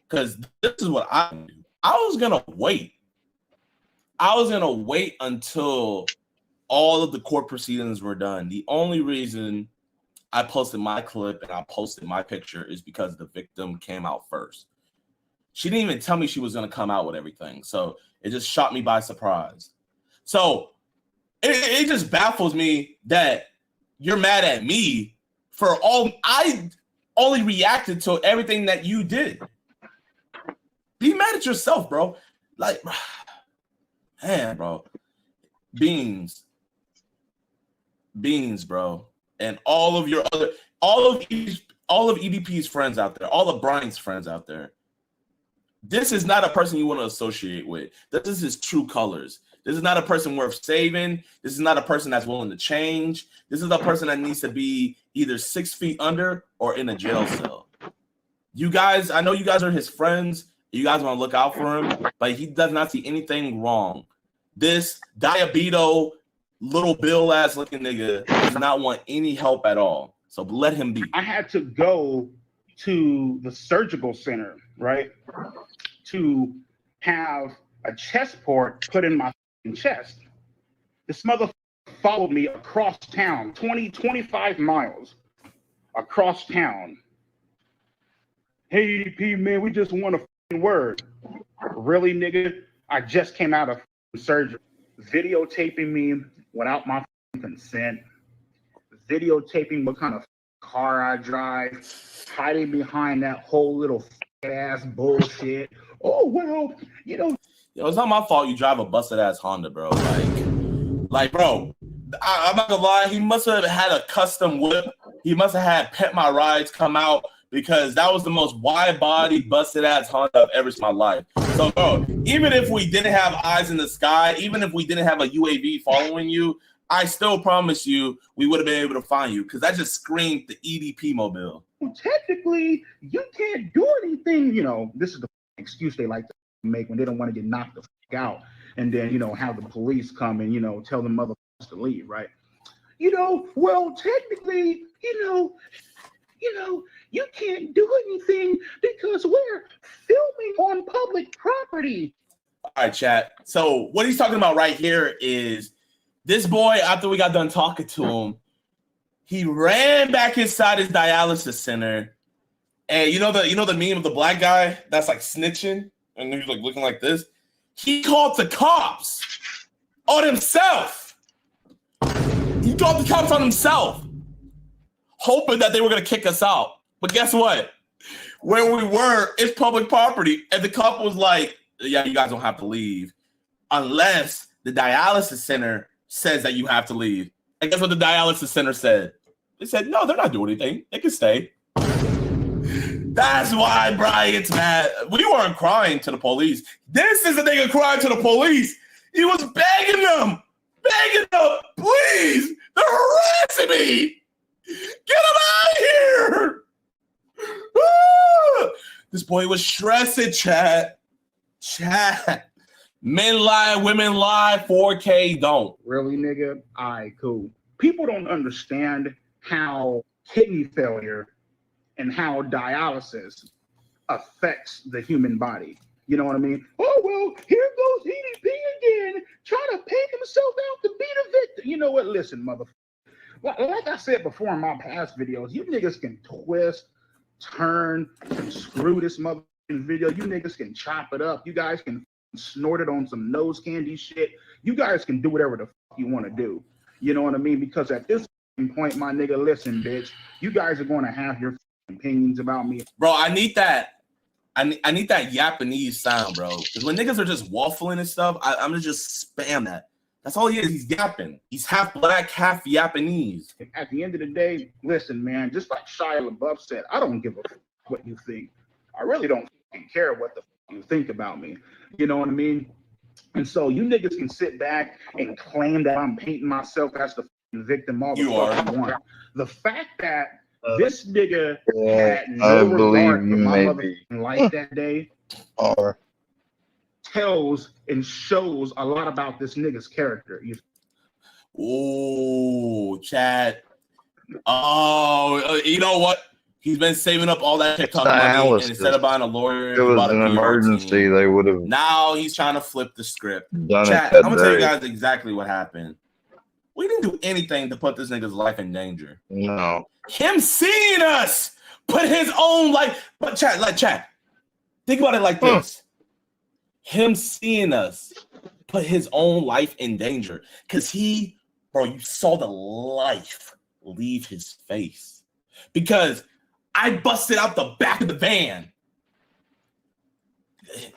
Because this is what I do. I was going to wait. I was going to wait until all of the court proceedings were done. The only reason I posted my clip and I posted my picture is because the victim came out first. She didn't even tell me she was going to come out with everything. So it just shot me by surprise. So it just baffles me that you're mad at me for all. I only reacted to everything that you did. Be mad at yourself, bro. Like, man, bro. Beans, bro. And all of EDP's friends out there, all of Brian's friends out there. This is not a person you want to associate with. This is his true colors. This is not a person worth saving. This is not a person that's willing to change. This is a person that needs to be either 6 feet under or in a jail cell. You guys, I know you guys are his friends. You guys want to look out for him, but he does not see anything wrong. This diabeto, little Bill ass looking nigga does not want any help at all. So let him be. I had to go to the surgical center, right, to have a chest port put in my chest. This motherfucker followed me across town, 25 miles across town. Hey, EDP, man, we just want a word. Really, nigga? I just came out of surgery. Videotaping me without my consent. Videotaping what kind of car I drive. Hiding behind that whole little ass bullshit. Oh, well, you know. Yo, it's not my fault you drive a busted ass Honda, bro. Like, bro, I'm not gonna lie. He must have had a custom whip. He must have had Pet My Rides come out because that was the most wide body busted ass Honda I've ever seen in my life. So, bro, even if we didn't have eyes in the sky, even if we didn't have a UAV following you, I still promise you we would have been able to find you because that just screamed the EDP mobile. Well, technically, you can't do anything. You know, this is the excuse they like to make when they don't want to get knocked the fuck out, and then, you know, have the police come and, you know, tell the mother to leave, right? Well, technically, you can't do anything because we're filming on public property. All right, chat. So what he's talking about right here is this boy, after we got done talking to him, he ran back inside his dialysis center. And you know the meme of the black guy that's like snitching and he's like looking like this? He called the cops on himself. He called the cops on himself, hoping that they were gonna kick us out. But guess what? Where we were, it's public property. And the cop was like, yeah, you guys don't have to leave unless the dialysis center says that you have to leave. And guess what the dialysis center said? They said, no, they're not doing anything. They can stay. That's why Bryant's mad. We weren't crying to the police. This is a nigga crying to the police. He was begging them, please, they're harassing me. Get them out of here. Ah! This boy was stressing, chat. Men lie, women lie, 4K don't. Really, nigga? All right, cool. People don't understand how kidney failure and how dialysis affects the human body. You know what I mean? Oh, well, here goes EDP again, trying to paint himself out to be the victim. You know what? Listen, motherfucker. Like I said before in my past videos, you niggas can twist, turn, and screw this motherfucking video. You niggas can chop it up. You guys can snort it on some nose candy shit. You guys can do whatever the fuck you want to do. You know what I mean? Because at this point, my nigga, listen, bitch, you guys are going to have your opinions about me. Bro, I need that. I need that Japanese sound, bro. Because when niggas are just waffling and stuff, I'm gonna just spam that. That's all he is. He's yapping. He's half black, half Japanese. At the end of the day, listen, man, just like Shia LaBeouf said, I don't give a fuck what you think. I really don't care what the fuck you think about me. You know what I mean? And so you niggas can sit back and claim that I'm painting myself as the victim all the fuck you want. The fact that this nigga had no regard for my motherfucking life that day tells and shows a lot about this nigga's character. Oh, chat. Oh, you know what? He's been saving up all that TikTok money, and instead of buying a lawyer, if it was an emergency, they would have. Now he's trying to flip the script. Done Chat, it I'm gonna tell you guys exactly what happened. We didn't do anything to put this nigga's life in danger. No. Him seeing us put his own life. But chat. Think about it like this. Him seeing us put his own life in danger. Because you saw the life leave his face. Because I busted out the back of the van.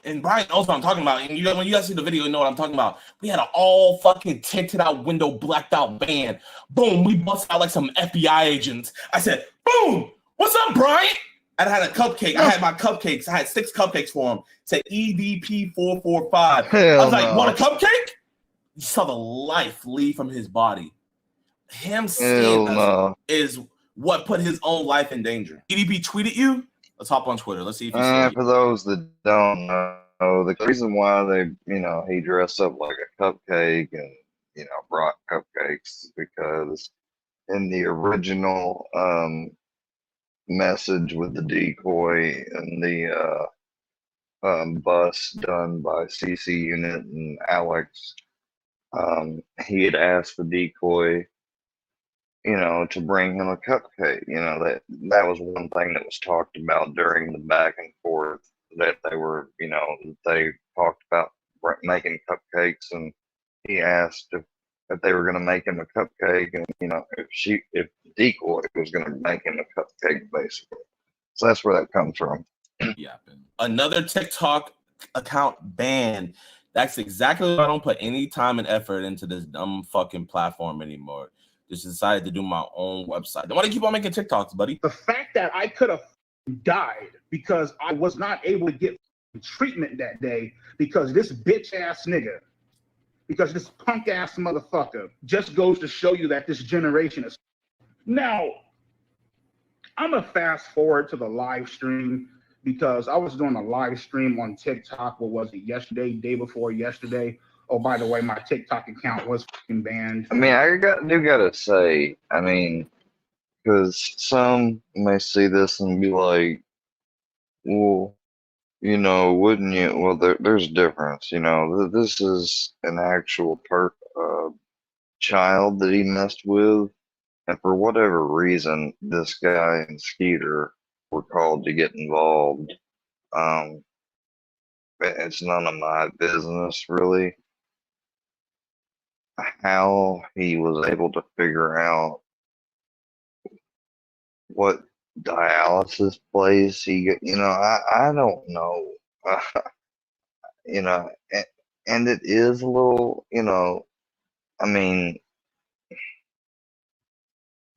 And Brian knows what I'm talking about. And when you guys see the video, you know what I'm talking about. We had an all fucking tinted out window, blacked out van. Boom, we busted out like some FBI agents. I said, boom, what's up, Brian? I had a cupcake. I had my cupcakes. I had 6 cupcakes for him. It said EDP 445. I was like, want a cupcake? You saw the life leave from his body. Him seeing us is what put his own life in danger. EDP tweeted you? Let's hop on Twitter. Let's see if you see for those that don't know, the reason why he dressed up like a cupcake and, brought cupcakes is because in the original message with the decoy and the bus done by CC Unit and Alex, he had asked the decoy to bring him a cupcake. That was one thing that was talked about during the back and forth, that they were, they talked about making cupcakes, and he asked if they were going to make him a cupcake, and, if decoy was going to make him a cupcake, basically. So that's where that comes from. Yeah. Another TikTok account banned. That's exactly why I don't put any time and effort into this dumb fucking platform anymore. Just decided to do my own website. Don't want to keep on making TikToks, buddy. The fact that I could have died because I was not able to get treatment that day because this bitch ass nigga, because this punk ass motherfucker, just goes to show you that this generation is. Now, I'm gonna fast forward to the live stream because I was doing a live stream on TikTok. What was it? Yesterday, day before yesterday, Oh, by the way, my TikTok account was fucking banned. I mean, do gotta say, I mean, because some may see this and be like, well, you know, wouldn't you? Well, there's a difference. You know, this is an actual child that he messed with, and for whatever reason, this guy and Skeeter were called to get involved. It's none of my business, really, how he was able to figure out what dialysis place he got. You know, I don't know. You know, and it is a little, you know, I mean,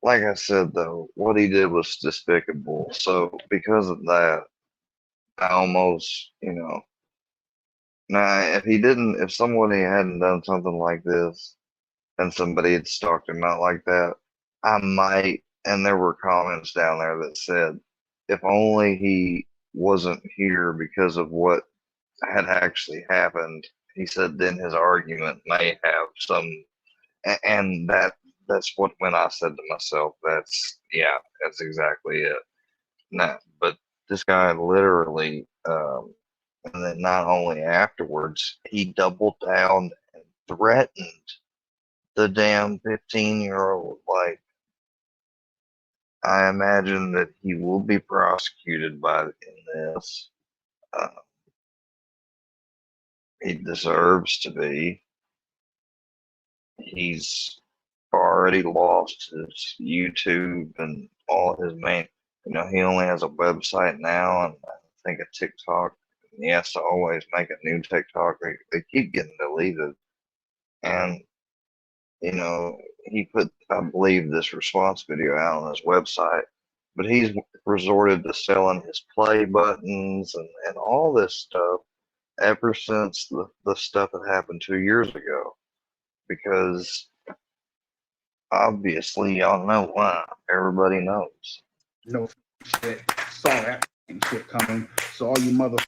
like I said, though, what he did was despicable. So because of that, I almost, you know, now if somebody hadn't done something like this and somebody had stalked him out like that, I might, and there were comments down there that said, if only he wasn't here because of what had actually happened, he said, then his argument may have some, and that's what, when I said to myself, that's exactly it. No, but this guy literally, and then not only afterwards, he doubled down and threatened the damn 15-year-old. Like, I imagine that he will be prosecuted in this. He deserves to be. He's already lost his YouTube and all his main, you know, he only has a website now and I think a TikTok. He has to always make a new TikTok. They keep getting deleted. And, you know, he put, I believe, this response video out on his website, but he's resorted to selling his play buttons and all this stuff ever since the stuff that happened 2 years ago. Because obviously y'all know why. Everybody knows. No shit. Saw that shit coming. So all you motherfuckers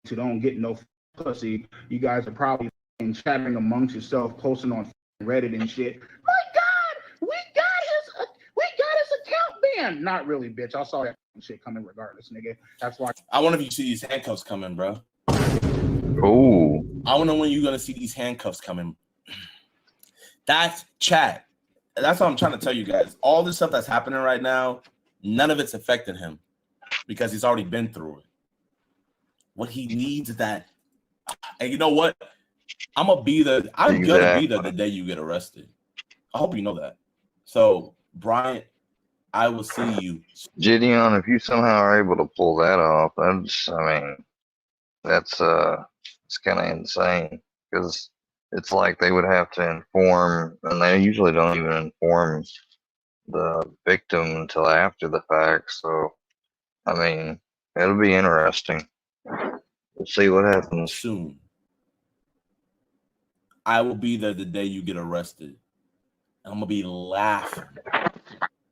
who don't get no pussy, you guys are probably chatting amongst yourself, posting on Reddit and shit. My God, we got his account banned. Not really, bitch. I saw that shit coming regardless, nigga. That's why. I wonder if you see these handcuffs coming, bro. Oh. I wonder when you're gonna see these handcuffs coming. That's chat. That's what I'm trying to tell you guys. All this stuff that's happening right now, none of it's affecting him because he's already been through it. What he needs is that, and you know what? I'm gonna be there the day you get arrested. I hope you know that. So, Bryant, I will see you. Gideon, if you somehow are able to pull that off, that's it's kind of insane because it's like they would have to inform, and they usually don't even inform the victim until after the fact. So, I mean, it'll be interesting. We'll see what happens soon. I will be there the day you get arrested. I'm gonna be laughing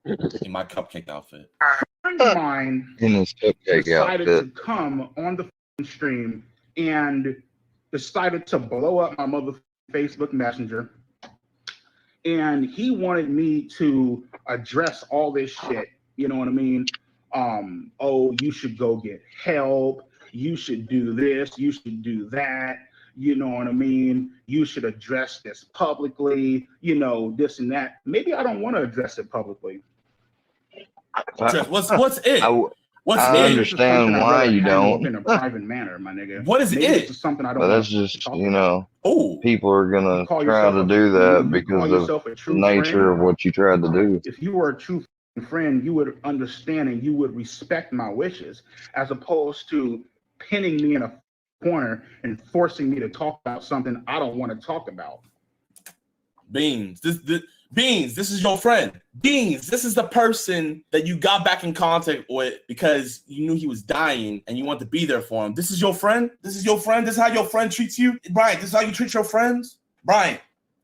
in my cupcake outfit. A friend of mine in his cupcake decided outfit. to come on the stream and decided to blow up my mother Facebook Messenger. And he wanted me to address all this shit. You know what I mean? Oh, you should go get help. You should do this. You should do that. You know what I mean? You should address this publicly, you know, this and that. Maybe I don't want to address it publicly. What's it? I understand why you don't. In a private manner, my nigga. What is Maybe it? It's something I don't. But that's just, you know, people are gonna try to do that because of the nature of what you tried to do. If you were a true friend, you would understand and you would respect my wishes, as opposed to pinning me in a corner and forcing me to talk about something I don't want to talk about. Beans, this is your friend. Beans, this is the person that you got back in contact with because you knew he was dying and you want to be there for him. This is your friend? This is your friend? This is how your friend treats you? Brian, this is how you treat your friends? Brian,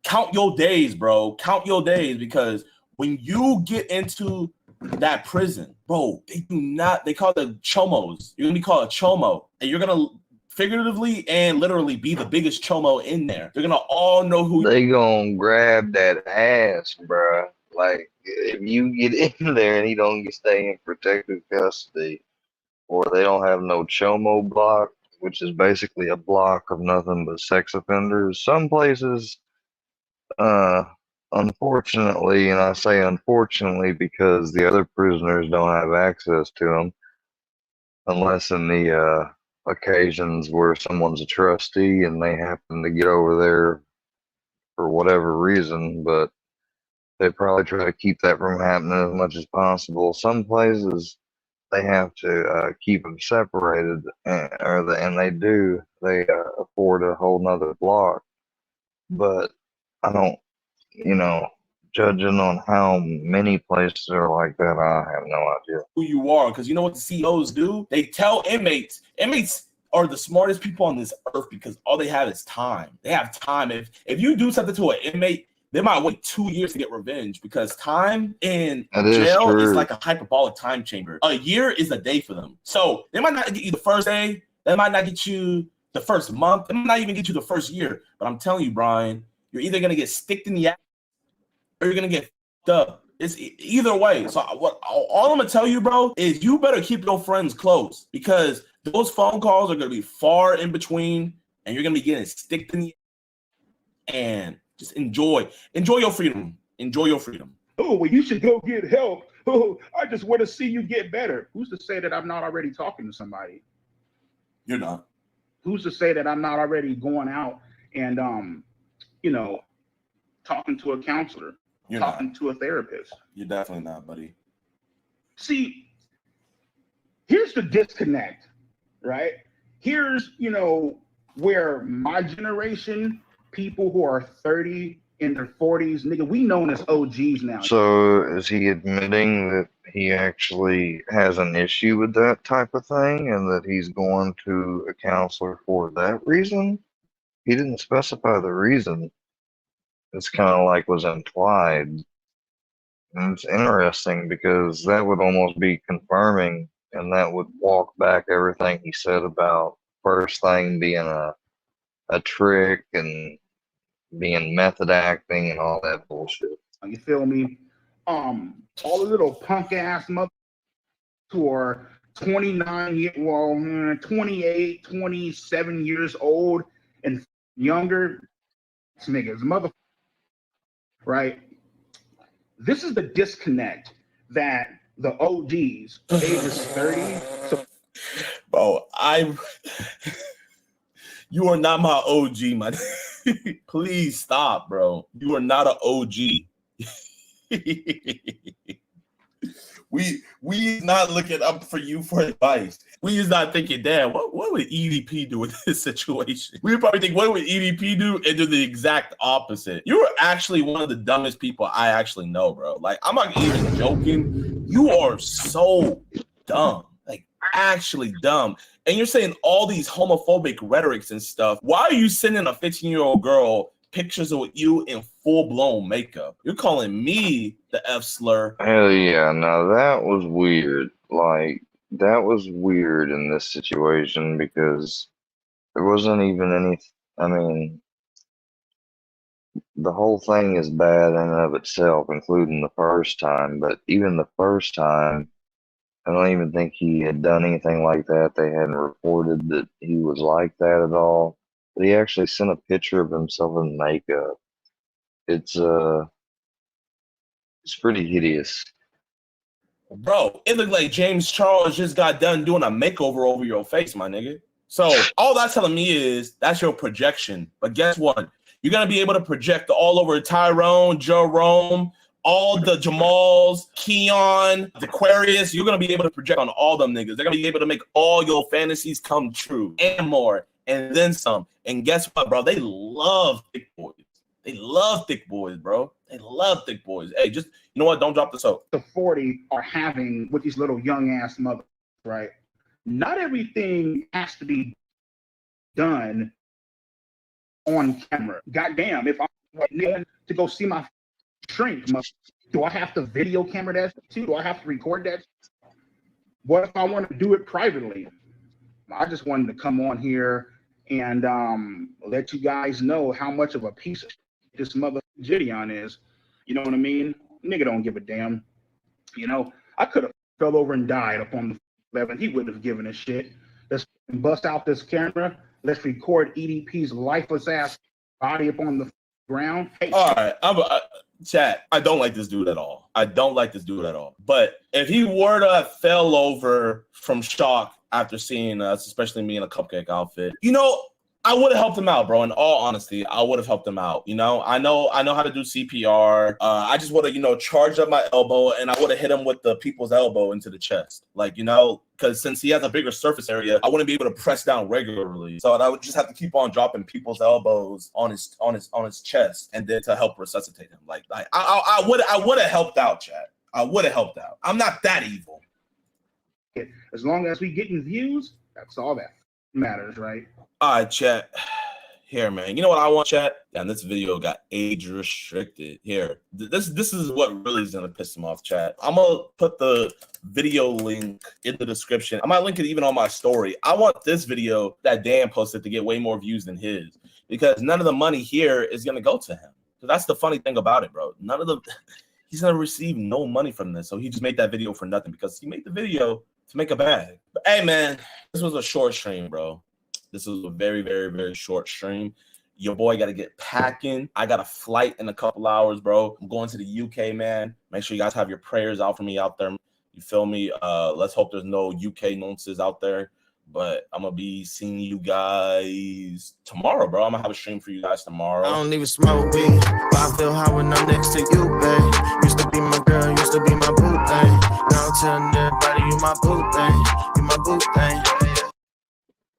count your days, bro. Count your days, because when you get into that prison, bro, they call it the chomos. You're gonna be called a chomo, and you're gonna figuratively and literally be the biggest chomo in there. They're gonna all know who They gonna grab that ass, bruh. Like, if you get in there and he don't stay in protective custody, or they don't have no chomo block, which is basically a block of nothing but sex offenders. Some places, unfortunately, and I say unfortunately because the other prisoners don't have access to them, unless in the occasions where someone's a trustee and they happen to get over there for whatever reason, but they probably try to keep that from happening as much as possible. Some places they have to keep them separated, and they do. They afford a whole nother block, but I don't, judging on how many places are like that, I have no idea who you are, because you know what the CEOs do? They tell inmates. Inmates are the smartest people on this earth because all they have is time. They have time. If you do something to an inmate, they might wait 2 years to get revenge because time in jail is like a hyperbolic time chamber. A year is a day for them. So they might not get you the first day. They might not get you the first month. They might not even get you the first year. But I'm telling you, Brian, you're either going to get sticked in the ass or you're going to get fucked up. It's either way. So all I'm going to tell you, bro, is you better keep your friends close because those phone calls are going to be far in between and you're going to be getting sticked in the ass. And just enjoy your freedom. Enjoy your freedom. Oh, well, you should go get help. Oh, I just want to see you get better. Who's to say that I'm not already talking to somebody? You're not. Who's to say that I'm not already going out and, talking to a counselor, talking to a therapist? You're definitely not, buddy. See, here's the disconnect, right? Here's, where my generation, people who are 30 in their 40s, nigga, we known as OGs now. So is he admitting that he actually has an issue with that type of thing and that he's going to a counselor for that reason? He didn't specify the reason. It's kind of like was implied. And it's interesting because that would almost be confirming and that would walk back everything he said about first thing being a trick and being method acting and all that bullshit. You feel me? All the little punk ass mother who are 28, 27 years old and younger niggas, mother, right? This is the disconnect that the OGs, ages 30. So, bro, you are not my OG, my. Please stop, bro. You are not an OG. we not looking up for you for advice. We is not thinking, damn, what would EDP do in this situation? We would probably think, what would EDP do? And do the exact opposite. You are actually one of the dumbest people I actually know, bro. Like, I'm not even joking. You are so dumb. Like, actually dumb. And you're saying all these homophobic rhetorics and stuff. Why are you sending a 15-year-old girl pictures of you in full-blown makeup? You're calling me the F slur. Hell yeah, now that was weird. Like, that was weird in this situation because there wasn't even any, the whole thing is bad in and of itself, including the first time, but even the first time, I don't even think he had done anything like that. They hadn't reported that he was like that at all. But he actually sent a picture of himself in makeup. It's pretty hideous. Bro, it looked like James Charles just got done doing a makeover over your face, my nigga. So all that's telling me is that's your projection. But guess what? You're going to be able to project all over Tyrone, Jerome, all the Jamals, Keon, Aquarius. You're going to be able to project on all them niggas. They're going to be able to make all your fantasies come true and more and then some. And guess what, bro? They love thick boys. They love thick boys, bro. They love thick boys. Hey, just, you know what? Don't drop the soap. The 40 are having with these little young ass mothers, right? Not everything has to be done on camera. Goddamn, if I'm to go see my shrink, do I have to video camera that too? Do I have to record that? What if I want to do it privately? I just wanted to come on here and let you guys know how much of a piece of shit this mother Gideon is. You know what I mean? Nigga don't give a damn. You know, I could have fell over and died up on the 11. He wouldn't have given a shit. Let's bust out this camera. Let's record EDP's lifeless ass body up on the ground. Hey, all right, chat. I don't like this dude at all. I don't like this dude at all. But if he were to fell over from shock after seeing us, especially me in a cupcake outfit, you know, I would have helped him out, bro. In all honesty, I would have helped him out. You know, I know how to do CPR. I just would have, you know, charged up my elbow and I would have hit him with the people's elbow into the chest. Like, you know, because since he has a bigger surface area, I wouldn't be able to press down regularly. So I would just have to keep on dropping people's elbows on his chest and then to help resuscitate him. Like I would have helped out, chat. I would have helped out. I'm not that evil. as long as we getting views, that's all that matters, right? All right, chat. Here, man. You know what I want, chat? And this video got age restricted. Here. This is what really is gonna piss him off, chat. I'm gonna put the video link in the description. I might link it even on my story. I want this video that Dan posted to get way more views than his, because none of the money here is gonna go to him. So that's the funny thing about it, bro. He's gonna receive no money from this. So he just made that video for nothing because he made the video to make a bag. But hey, man, this was a short stream, bro. This was a very, very, very short stream. Your boy got to get packing. I got a flight in a couple hours, bro. I'm going to the UK, man. Make sure you guys have your prayers out for me out there. You feel me? Let's hope there's no UK nonsense out there. But I'm going to be seeing you guys tomorrow, bro. I'm going to have a stream for you guys tomorrow. I don't even smoke weed, but I feel high when I'm next to you, babe. Used to be my girl, used to be my boo thing. Now I'm telling everybody you my boo thing. You my boo thing.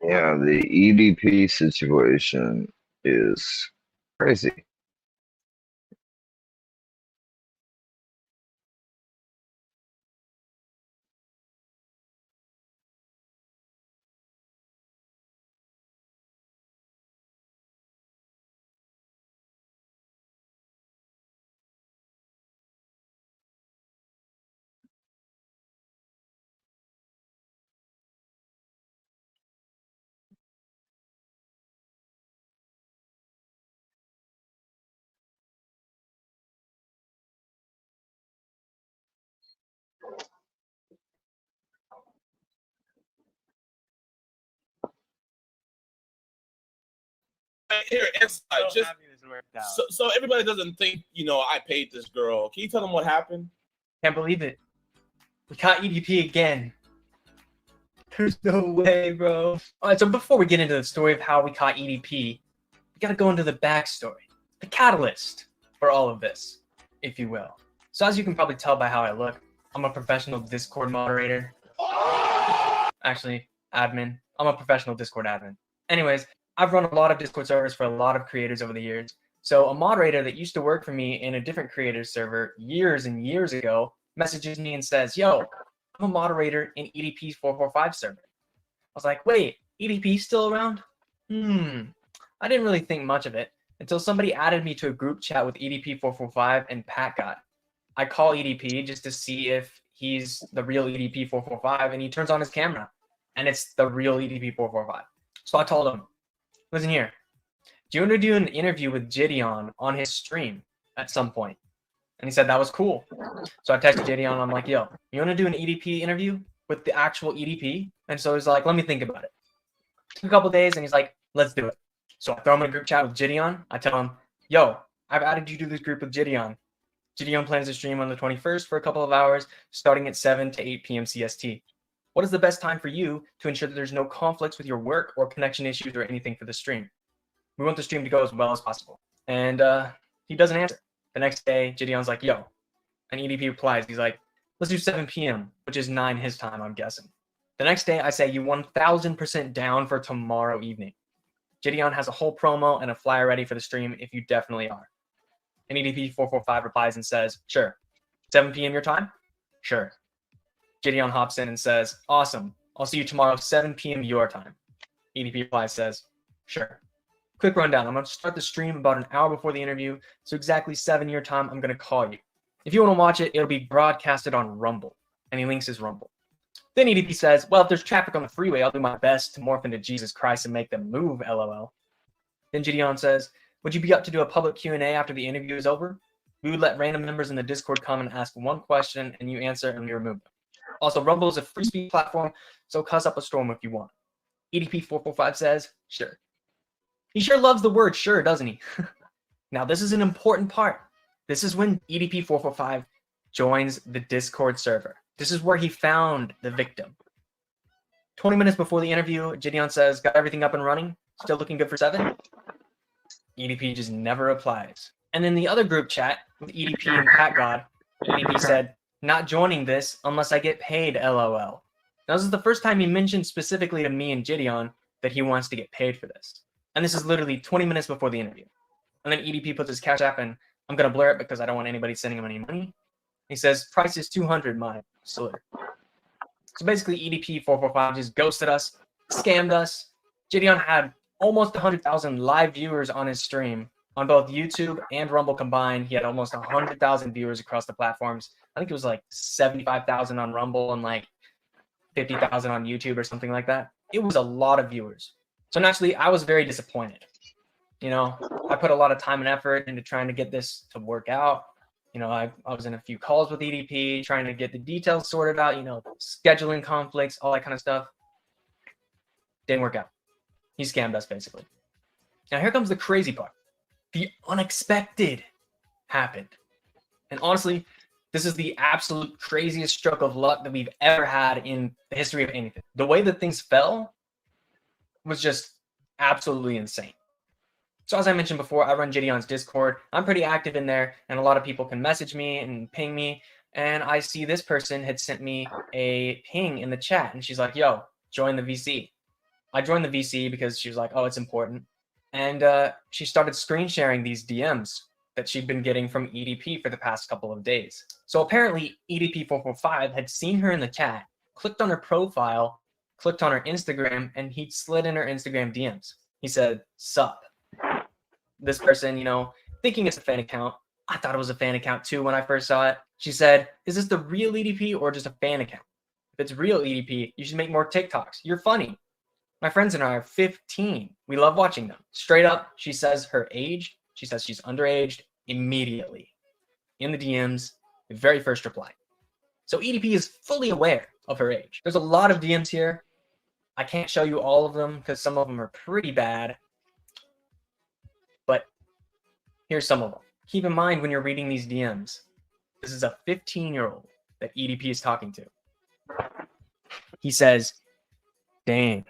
Yeah, the EDP situation is crazy. Here, inside, just so everybody doesn't think, you know, I paid this girl. Can you tell them what happened? Can't believe it. We caught EDP again. There's no way, bro. All right, so before we get into the story of how we caught EDP, we gotta go into the backstory, the catalyst for all of this, if you will. So as you can probably tell by how I look, I'm a professional Discord moderator. Actually, admin. I'm a professional Discord admin. Anyways, I've run a lot of Discord servers for a lot of creators over the years. So a moderator that used to work for me in a different creator server years and years ago messages me and says, yo, I'm a moderator in EDP's 445 server. I was like, wait, EDP's still around? I didn't really think much of it until somebody added me to a group chat with EDP 445 and Pat got. I call EDP just to see if he's the real EDP 445, and he turns on his camera and it's the real EDP 445. So I told him, listen here, do you want to do an interview with Gideon on his stream at some point? And he said that was cool. So I texted Gideon. I'm like, yo, you want to do an EDP interview with the actual EDP? And so he's like, let me think about it. Took a couple days and he's like, let's do it. So I throw him in a group chat with Gideon. I tell him, yo, I've added you to this group with Gideon. Gideon plans to stream on the 21st for a couple of hours, starting at 7 to 8 p.m. CST. What is the best time for you to ensure that there's no conflicts with your work or connection issues or anything for the stream? We want the stream to go as well as possible. And he doesn't answer. The next day, Gideon's like, yo. And EDP replies, he's like, let's do 7 p.m., which is 9 his time, I'm guessing. The next day, I say, you 1,000% down for tomorrow evening. Gideon has a whole promo and a flyer ready for the stream if you definitely are. And EDP 445 replies and says, sure. 7 p.m. your time? Sure. Gideon hops in and says, awesome. I'll see you tomorrow, 7 p.m. your time. EDP replies, says, sure. Quick rundown. I'm going to start the stream about an hour before the interview. So exactly 7 your time, I'm going to call you. If you want to watch it, it'll be broadcasted on Rumble. And he links his Rumble. Then EDP says, well, if there's traffic on the freeway, I'll do my best to morph into Jesus Christ and make them move, LOL. Then Gideon says, would you be up to do a public Q&A after the interview is over? We would let random members in the Discord come and ask one question, and you answer, and we remove them. Also, Rumble is a free speech platform, so cuss up a storm if you want. EDP445 says, sure. He sure loves the word sure, doesn't he? Now, this is an important part. This is when EDP445 joins the Discord server. This is where he found the victim. 20 minutes before the interview, Gideon says, got everything up and running? Still looking good for 7? EDP just never replies. And in the other group chat with EDP and Pat God, EDP said, not joining this unless I get paid, LOL. Now, this is the first time he mentioned specifically to me and Gideon that he wants to get paid for this. And this is literally 20 minutes before the interview. And then EDP puts his Cash App in. I'm going to blur it because I don't want anybody sending him any money. He says, price is 200, my salute. So basically, EDP445 just ghosted us, scammed us. Gideon had almost 100,000 live viewers on his stream on both YouTube and Rumble combined. He had almost 100,000 viewers across the platforms. I think it was like 75,000 on Rumble and like 50,000 on YouTube or something like that. It was a lot of viewers. So naturally, I was very disappointed. You know, I put a lot of time and effort into trying to get this to work out. You know, I was in a few calls with EDP, trying to get the details sorted out, you know, scheduling conflicts, all that kind of stuff. Didn't work out. He scammed us, basically. Now, here comes the crazy part. The unexpected happened. And honestly, this is the absolute craziest stroke of luck that we've ever had in the history of anything. The way that things fell was just absolutely insane. So as I mentioned before, I run Gideon's Discord. I'm pretty active in there, and a lot of people can message me and ping me. And I see this person had sent me a ping in the chat, and she's like, yo, join the VC. I joined the VC because she was like, oh, it's important. And she started screen sharing these DMs that she'd been getting from EDP for the past couple of days. So apparently EDP445 had seen her in the chat, clicked on her profile, clicked on her Instagram, and he slid in her Instagram DMs. He said, sup. This person, you know, thinking it's a fan account. I thought it was a fan account too when I first saw it. She said, is this the real EDP or just a fan account? If it's real EDP, you should make more TikToks. You're funny. My friends and I are 15. We love watching them. Straight up, she says her age. She says she's underaged immediately. In the DMs, the very first reply. So EDP is fully aware of her age. There's a lot of DMs here. I can't show you all of them because some of them are pretty bad. But here's some of them. Keep in mind when you're reading these DMs, this is a 15-year-old that EDP is talking to. He says, dang,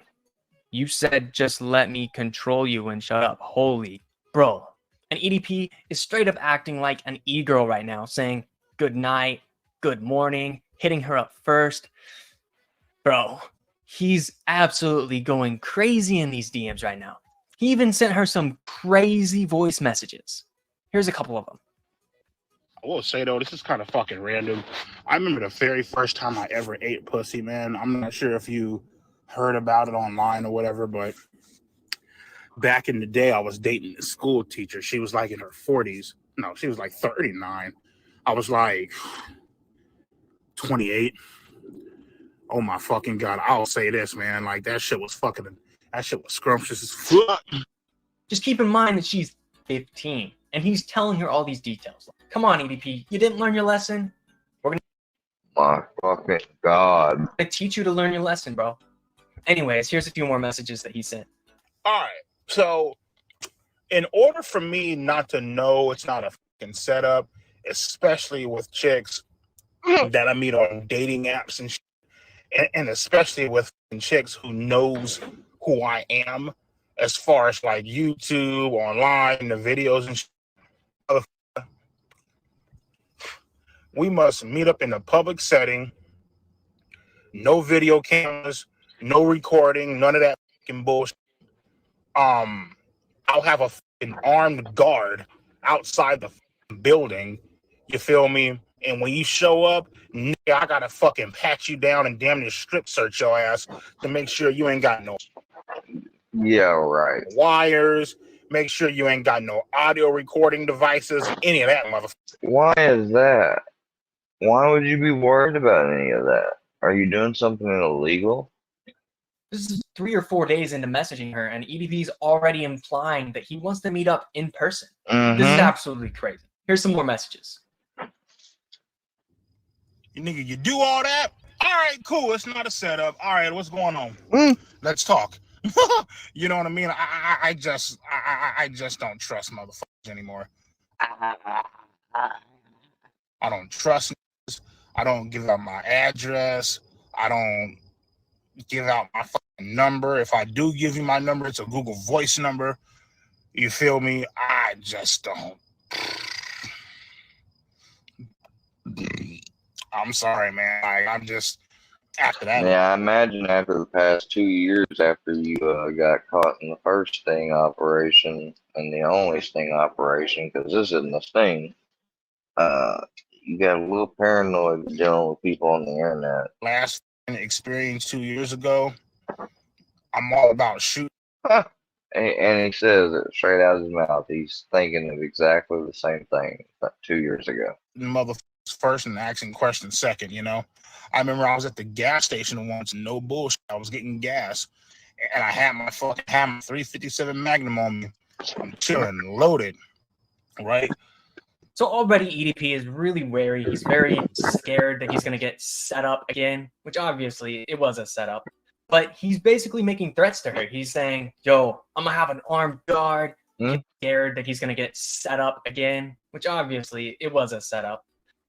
you said just let me control you and shut up. Holy bro. And EDP is straight up acting like an e-girl right now, saying good night, good morning, hitting her up first. Bro, he's absolutely going crazy in these DMs right now. He even sent her some crazy voice messages. Here's a couple of them. I will say, though, this is kind of fucking random. I remember the very first time I ever ate pussy, man. I'm not sure if you heard about it online or whatever, but back in the day, I was dating a school teacher. She was like in her 40s. No, she was like 39. I was like 28. Oh, my fucking God. I'll say this, man. Like, that shit was scrumptious as fuck. Just keep in mind that she's 15, and he's telling her all these details. Come on, EDP. You didn't learn your lesson? We're gonna My fucking God. teach you to learn your lesson, bro. Anyways, here's a few more messages that he sent. All right. So, in order for me not to know it's not a fucking setup, especially with chicks that I meet on dating apps and shit, and especially with chicks who knows who I am, as far as like YouTube, online, the videos and shit, we must meet up in a public setting, no video cameras, no recording, none of that fucking bullshit. I'll have a fucking armed guard outside the building, you feel me? And when you show up, nigga, I gotta fucking pat you down and damn near strip search your ass to make sure you ain't got no wires, make sure you ain't got no audio recording devices, any of that, motherfucker. Why is that? Why would you be worried about any of that? Are you doing something illegal? This is 3 or 4 days into messaging her, and EDP's already implying that he wants to meet up in person. This is absolutely crazy. Here's some more messages. You nigga, you do all that? All right, cool. It's not a setup. All right, what's going on? Let's talk. You know what I mean? I just don't trust motherfuckers anymore. I don't trust. I don't give out my address. I don't give out my fucking number. If I do give you my number, it's a Google Voice number. You feel me? I just don't. I'm sorry, man. I'm just after that. Yeah, I imagine after the past 2 years after you got caught in the first sting operation and the only sting operation, because this isn't a sting, you got a little paranoid dealing with people on the internet. Last experience 2 years ago, I'm all about shooting. And he says it straight out of his mouth. He's thinking of exactly the same thing 2 years ago. Motherfuckers first and asking questions second, you know? I remember I was at the gas station once, no bullshit. I was getting gas, and I had my 357 Magnum on me. I'm chilling, loaded, right? So already EDP is really wary. He's very scared that he's going to get set up again, which obviously it was a setup. But he's basically making threats to her. He's saying, yo, I'm going to have an armed guard. He's scared that he's going to get set up again, which obviously it was a setup.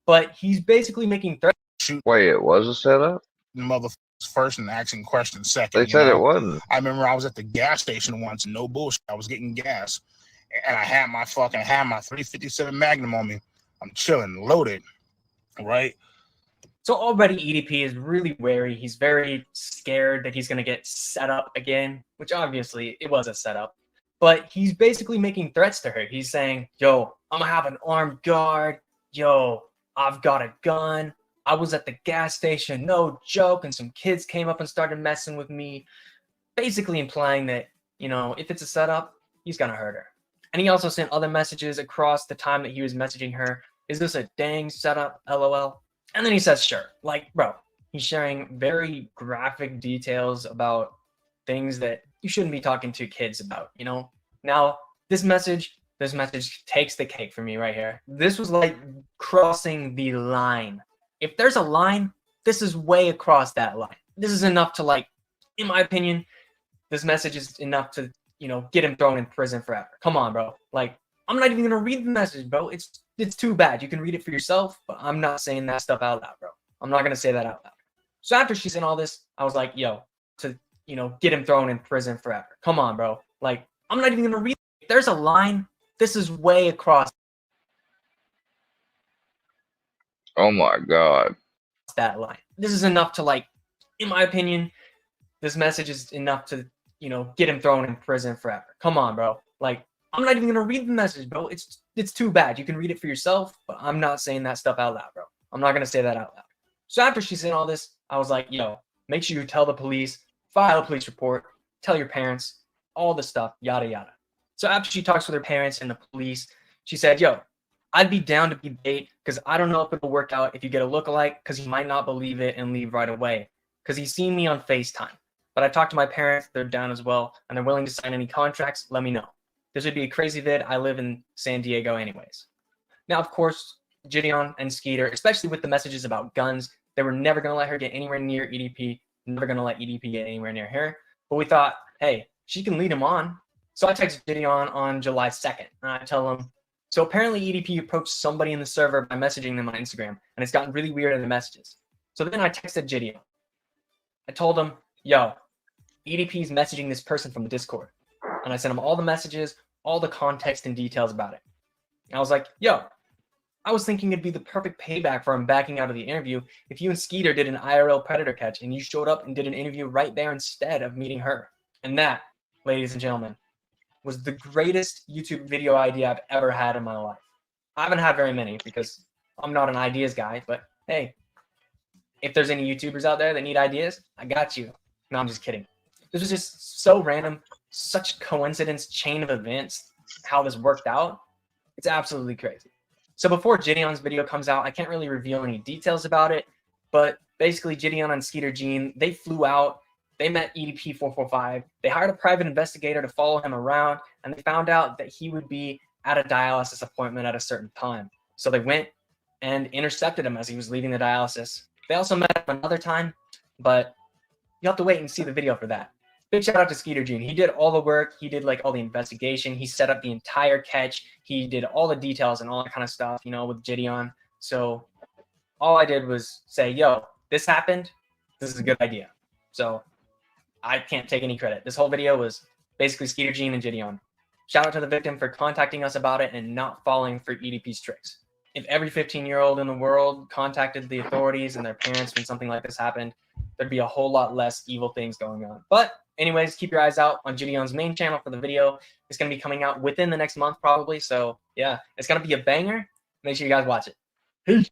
But he's basically making threats. Wait, it was a setup? Motherfuckers first and asking questions second. They said it wasn't. I remember I was at the gas station once, no bullshit. I was getting gas, and I had my 357 Magnum on me. I'm chilling, loaded, right? So already EDP is really wary. He's very scared that he's going to get set up again, which obviously it was a setup. But he's basically making threats to her. He's saying, yo, I'm going to have an armed guard. Yo, I've got a gun. I was at the gas station, no joke, and some kids came up and started messing with me, basically implying that, you know, if it's a setup, he's going to hurt her. And he also sent other messages across the time that he was messaging her. Is this a dang setup, LOL? And then he says, sure. Like, bro, he's sharing very graphic details about things that you shouldn't be talking to kids about, you know? Now, this message takes the cake for me right here. This was like crossing the line. If there's a line, this is way across that line. This is enough to, like, in my opinion, this message is enough to, you know, get him thrown in prison forever. Come on, bro. Like, I'm not even going to read the message, bro. It's too bad. You can read it for yourself, but I'm not saying that stuff out loud, bro. I'm not going to say that out loud. So after she said all this, I was like, yo, to, you know, get him thrown in prison forever. Come on, bro. Like, I'm not even going to read. If there's a line, this is way across Oh my God. that line. This is enough to, like, in my opinion, this message is enough to, you know, get him thrown in prison forever. Come on, bro. Like, I'm not even going to read the message, bro. It's too bad. You can read it for yourself, but I'm not saying that stuff out loud, bro. I'm not going to say that out loud. So after she said all this, I was like, yo, make sure you tell the police, file a police report, tell your parents, all this stuff, yada, yada. So after she talks with her parents and the police, she said, yo, I'd be down to be bait because I don't know if it'll work out if you get a lookalike because he might not believe it and leave right away because he's seen me on FaceTime. But I talked to my parents, they're down as well, and they're willing to sign any contracts, let me know. This would be a crazy vid. I live in San Diego anyways. Now, of course, Gideon and Skeeter, especially with the messages about guns, they were never going to let her get anywhere near EDP, never going to let EDP get anywhere near her. But we thought, hey, she can lead him on. So I texted Gideon on July 2nd, and I tell him, so apparently EDP approached somebody in the server by messaging them on Instagram, and it's gotten really weird in the messages. So then I texted Gideon. I told him, yo, EDP's messaging this person from the Discord. And I sent him all the messages, all the context and details about it. And I was like, yo, I was thinking it'd be the perfect payback for him backing out of the interview if you and Skeeter did an IRL predator catch and you showed up and did an interview right there instead of meeting her. And that, ladies and gentlemen, was the greatest YouTube video idea I've ever had in my life. I haven't had very many because I'm not an ideas guy, but hey, if there's any YouTubers out there that need ideas, I got you. No, I'm just kidding. This was just so random, such coincidence, chain of events, how this worked out. It's absolutely crazy. So before Gideon's video comes out, I can't really reveal any details about it, but basically Gideon and Skeeter Jean, they flew out. They met EDP 445. They hired a private investigator to follow him around, and they found out that he would be at a dialysis appointment at a certain time. So they went and intercepted him as he was leaving the dialysis. They also met him another time, but you have to wait and see the video for that. Big shout out to Skeeter Jean. He did all the work. He did like all the investigation. He set up the entire catch. He did all the details and all that kind of stuff, you know, with Gideon. So all I did was say, yo, this happened. This is a good idea. So I can't take any credit. This whole video was basically Skeeter Jean and Gideon. Shout out to the victim for contacting us about it and not falling for EDP's tricks. If every 15-year-old in the world contacted the authorities and their parents when something like this happened, there'd be a whole lot less evil things going on. But anyways, keep your eyes out on Gideon's main channel for the video. It's going to be coming out within the next month probably. So yeah, it's going to be a banger. Make sure you guys watch it. Peace.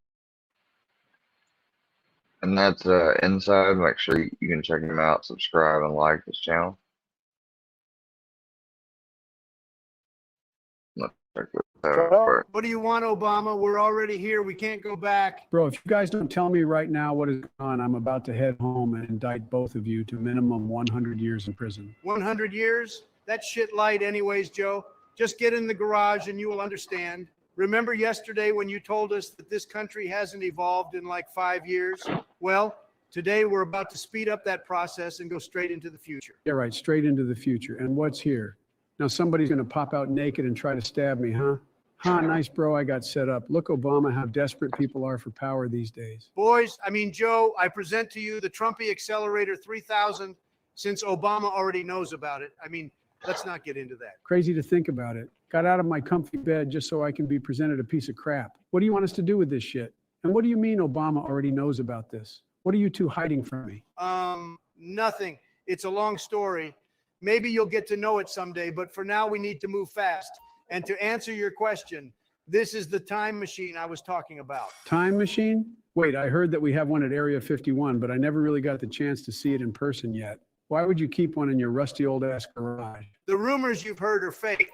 And that's Inside. Make sure you can check him out, subscribe, and like his channel. Let's check this out. What do you want, Obama? We're already here. We can't go back. Bro, if you guys don't tell me right now what is going on, I'm about to head home and indict both of you to minimum 100 years in prison. 100 years? That's shit light anyways, Joe. Just get in the garage and you will understand. Remember yesterday when you told us that this country hasn't evolved in like 5 years? Well, today we're about to speed up that process and go straight into the future. Yeah, right, straight into the future. And what's here? Now somebody's going to pop out naked and try to stab me, huh? Nice, bro, I got set up. Look, Obama, how desperate people are for power these days. Boys, Joe, I present to you the Trumpy Accelerator 3000 since Obama already knows about it. Let's not get into that. Crazy to think about it. Got out of my comfy bed just so I can be presented a piece of crap. What do you want us to do with this shit? And what do you mean Obama already knows about this? What are you two hiding from me? Nothing. It's a long story. Maybe you'll get to know it someday, but for now we need to move fast. And to answer your question, this is the time machine I was talking about. Time machine? Wait, I heard that we have one at Area 51, but I never really got the chance to see it in person yet. Why would you keep one in your rusty old ass garage? The rumors you've heard are fake.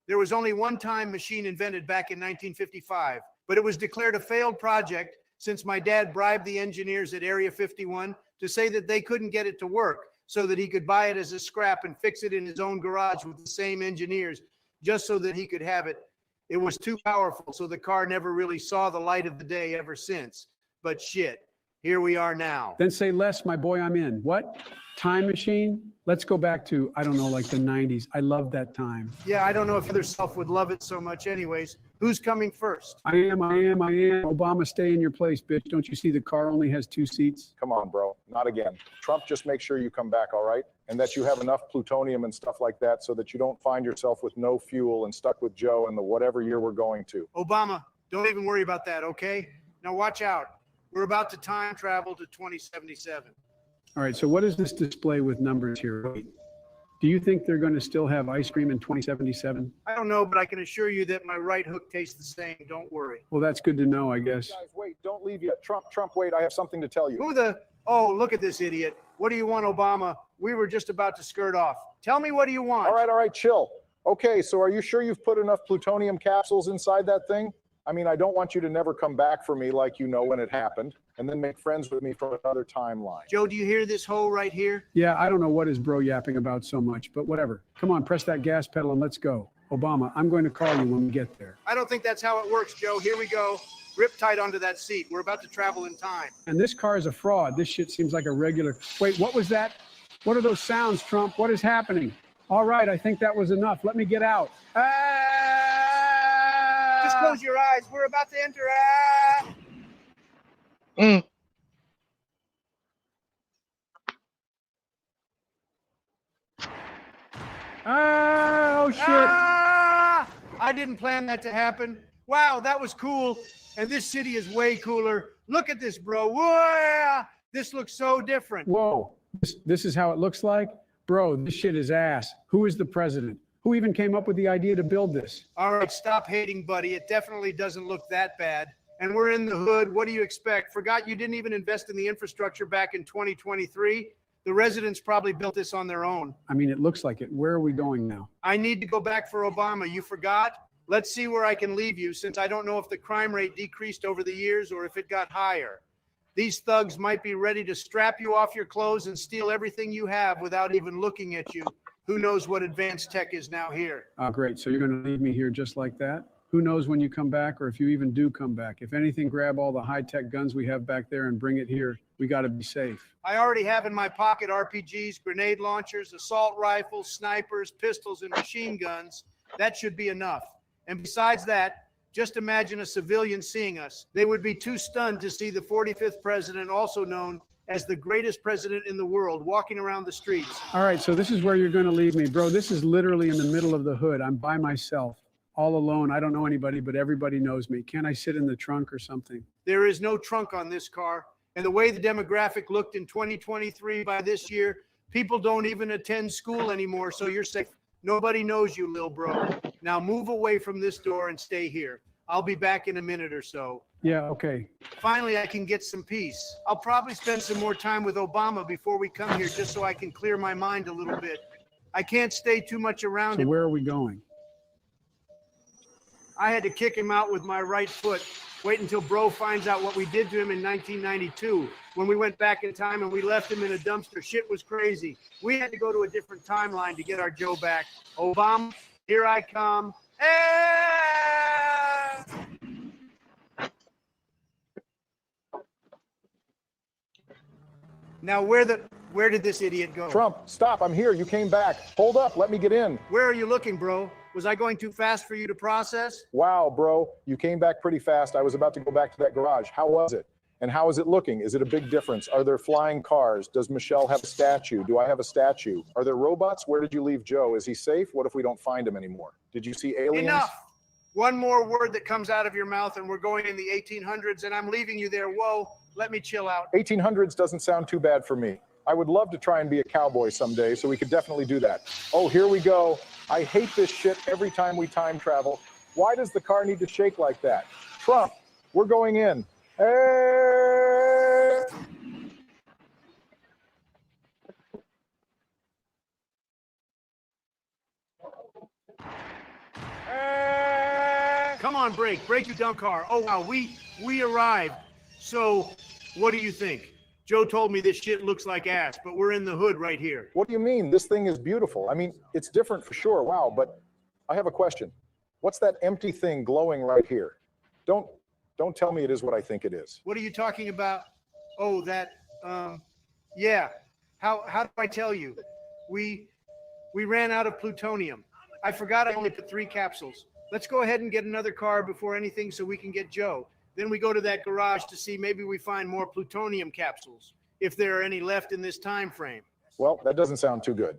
There was only one time machine invented back in 1955, but it was declared a failed project since my dad bribed the engineers at Area 51 to say that they couldn't get it to work so that he could buy it as a scrap and fix it in his own garage with the same engineers just so that he could have it. It was too powerful, so the car never really saw the light of the day ever since. But shit, here we are now. Then say less, my boy, I'm in. What? Time machine? Let's go back to, I don't know, like the 90s. I love that time. Yeah, I don't know if your other self would love it so much anyways. Who's coming first? I am. Obama, stay in your place, bitch. Don't you see the car only has 2 seats? Come on, bro. Not again. Trump, just make sure you come back, all right? And that you have enough plutonium and stuff like that so that you don't find yourself with no fuel and stuck with Joe in the whatever year we're going to. Obama, don't even worry about that, okay? Now watch out. We're about to time travel to 2077. All right, so what is this display with numbers here? Wait, do you think they're going to still have ice cream in 2077? I don't know, but I can assure you that my right hook tastes the same. Don't worry. Well, that's good to know, I guess. Guys, wait, don't leave yet. Trump, wait, I have something to tell you. Oh, look at this idiot. What do you want, Obama? We were just about to skirt off. Tell me, what do you want? All right, chill. Okay, so are you sure you've put enough plutonium capsules inside that thing? I don't want you to never come back for me like you know when it happened, and then make friends with me from another timeline. Joe, do you hear this hole right here? Yeah, I don't know what is bro yapping about so much, but whatever. Come on, press that gas pedal and let's go. Obama, I'm going to call you when we get there. I don't think that's how it works, Joe. Here we go. Grip tight onto that seat. We're about to travel in time. And this car is a fraud. This shit seems like a regular. Wait, what was that? What are those sounds, Trump? What is happening? All right, I think that was enough. Let me get out. Just close your eyes. We're about to enter. Oh, shit. I didn't plan that to happen. Wow, that was cool. And this city is way cooler. Look at this, bro. Whoa, this looks so different. Whoa, this is how it looks like? Bro, this shit is ass. Who is the president? Who even came up with the idea to build this? All right, stop hating, buddy. It definitely doesn't look that bad. And we're in the hood. What do you expect? Forgot you didn't even invest in the infrastructure back in 2023? The residents probably built this on their own. It looks like it. Where are we going now? I need to go back for Obama. You forgot? Let's see where I can leave you, since I don't know if the crime rate decreased over the years or if it got higher. These thugs might be ready to strap you off your clothes and steal everything you have without even looking at you. Who knows what advanced tech is now here? Great. So you're going to leave me here just like that? Who knows when you come back or if you even do come back? If anything, grab all the high-tech guns we have back there and bring it here. We got to be safe. I already have in my pocket RPGs, grenade launchers, assault rifles, snipers, pistols, and machine guns. That should be enough. And besides that, just imagine a civilian seeing us. They would be too stunned to see the 45th president, also known as the greatest president in the world, walking around the streets. All right, so this is where you're going to leave me. Bro, this is literally in the middle of the hood. I'm by myself, all alone. I don't know anybody, but everybody knows me. Can't I sit in the trunk or something? There is no trunk on this car. And the way the demographic looked in 2023 by this year, people don't even attend school anymore, so you're safe. Nobody knows you, lil bro. Now move away from this door and stay here. I'll be back in a minute or so. Yeah, okay. Finally, I can get some peace. I'll probably spend some more time with Obama before we come here just so I can clear my mind a little bit. I can't stay too much around So him. where are we going? I had to kick him out with my right foot. Wait until bro finds out what we did to him in 1992 when we went back in time and we left him in a dumpster. Shit was crazy. We had to go to a different timeline to get our Joe back. Obama, here I come. Now, where did this idiot go? Trump, stop. I'm here. You came back. Hold up. Let me get in. Where are you looking, bro? Was I going too fast for you to process? Wow, bro. You came back pretty fast. I was about to go back to that garage. How was it? And how is it looking? Is it a big difference? Are there flying cars? Does Michelle have a statue? Do I have a statue? Are there robots? Where did you leave Joe? Is he safe? What if we don't find him anymore? Did you see aliens? Enough. One more word that comes out of your mouth and we're going in the 1800s and I'm leaving you there. Whoa, let me chill out. 1800s doesn't sound too bad for me. I would love to try and be a cowboy someday, so we could definitely do that. Oh, here we go. I hate this shit every time we time travel. Why does the car need to shake like that? Trump, we're going in. Hey! Come on, break you dumb car. Oh wow, we arrived. So what do you think? Joe told me this shit looks like ass, but we're in the hood right here. What do you mean? This thing is beautiful. I mean, it's different for sure. Wow, but I have a question. What's that empty thing glowing right here? Don't tell me it is what I think it is. What are you talking about? Oh, that yeah. How do I tell you? We ran out of plutonium. I forgot I only put 3 capsules. Let's go ahead and get another car before anything so we can get Joe. Then we go to that garage to see maybe we find more plutonium capsules, if there are any left in this time frame. Well, that doesn't sound too good.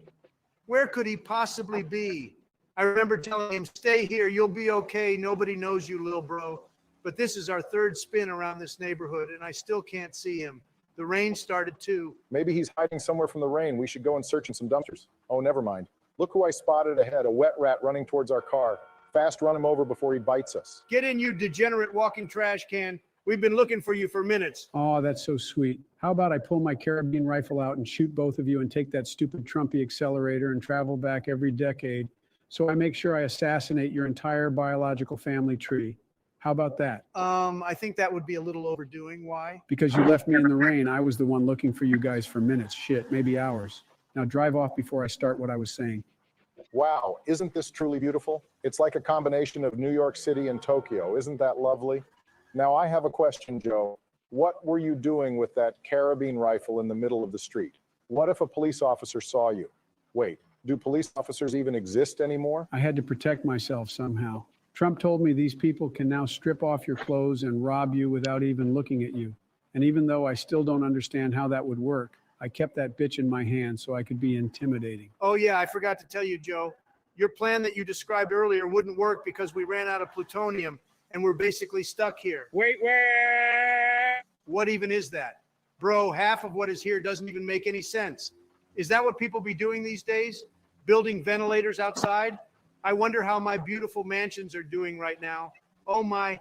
Where could he possibly be? I remember telling him, stay here, you'll be okay, nobody knows you, little bro. But this is our 3rd spin around this neighborhood, and I still can't see him. The rain started too. Maybe he's hiding somewhere from the rain. We should go and search in some dumpsters. Oh, never mind. Look who I spotted ahead, a wet rat running towards our car. Fast, run him over before he bites us. Get in, you degenerate walking trash can. We've been looking for you for minutes. Oh, that's so sweet. How about I pull my carabine rifle out and shoot both of you and take that stupid Trumpy accelerator and travel back every decade so I make sure I assassinate your entire biological family tree. How about that? I think that would be a little overdoing. Why? Because you left me in the rain. I was the one looking for you guys for minutes. Shit, maybe hours. Now drive off before I start what I was saying. Wow, isn't this truly beautiful? It's like a combination of New York City and Tokyo. Isn't that lovely? Now I have a question, Joe. What were you doing with that carabine rifle in the middle of the street? What if a police officer saw you? Wait, do police officers even exist anymore? I had to protect myself somehow. Trump told me these people can now strip off your clothes and rob you without even looking at you. And even though I still don't understand how that would work, I kept that bitch in my hand so I could be intimidating. Oh yeah, I forgot to tell you, Joe. Your plan that you described earlier wouldn't work because we ran out of plutonium and we're basically stuck here. Wait. What even is that? Bro, half of what is here doesn't even make any sense. Is that what people be doing these days? Building ventilators outside? I wonder how my beautiful mansions are doing right now. Oh my,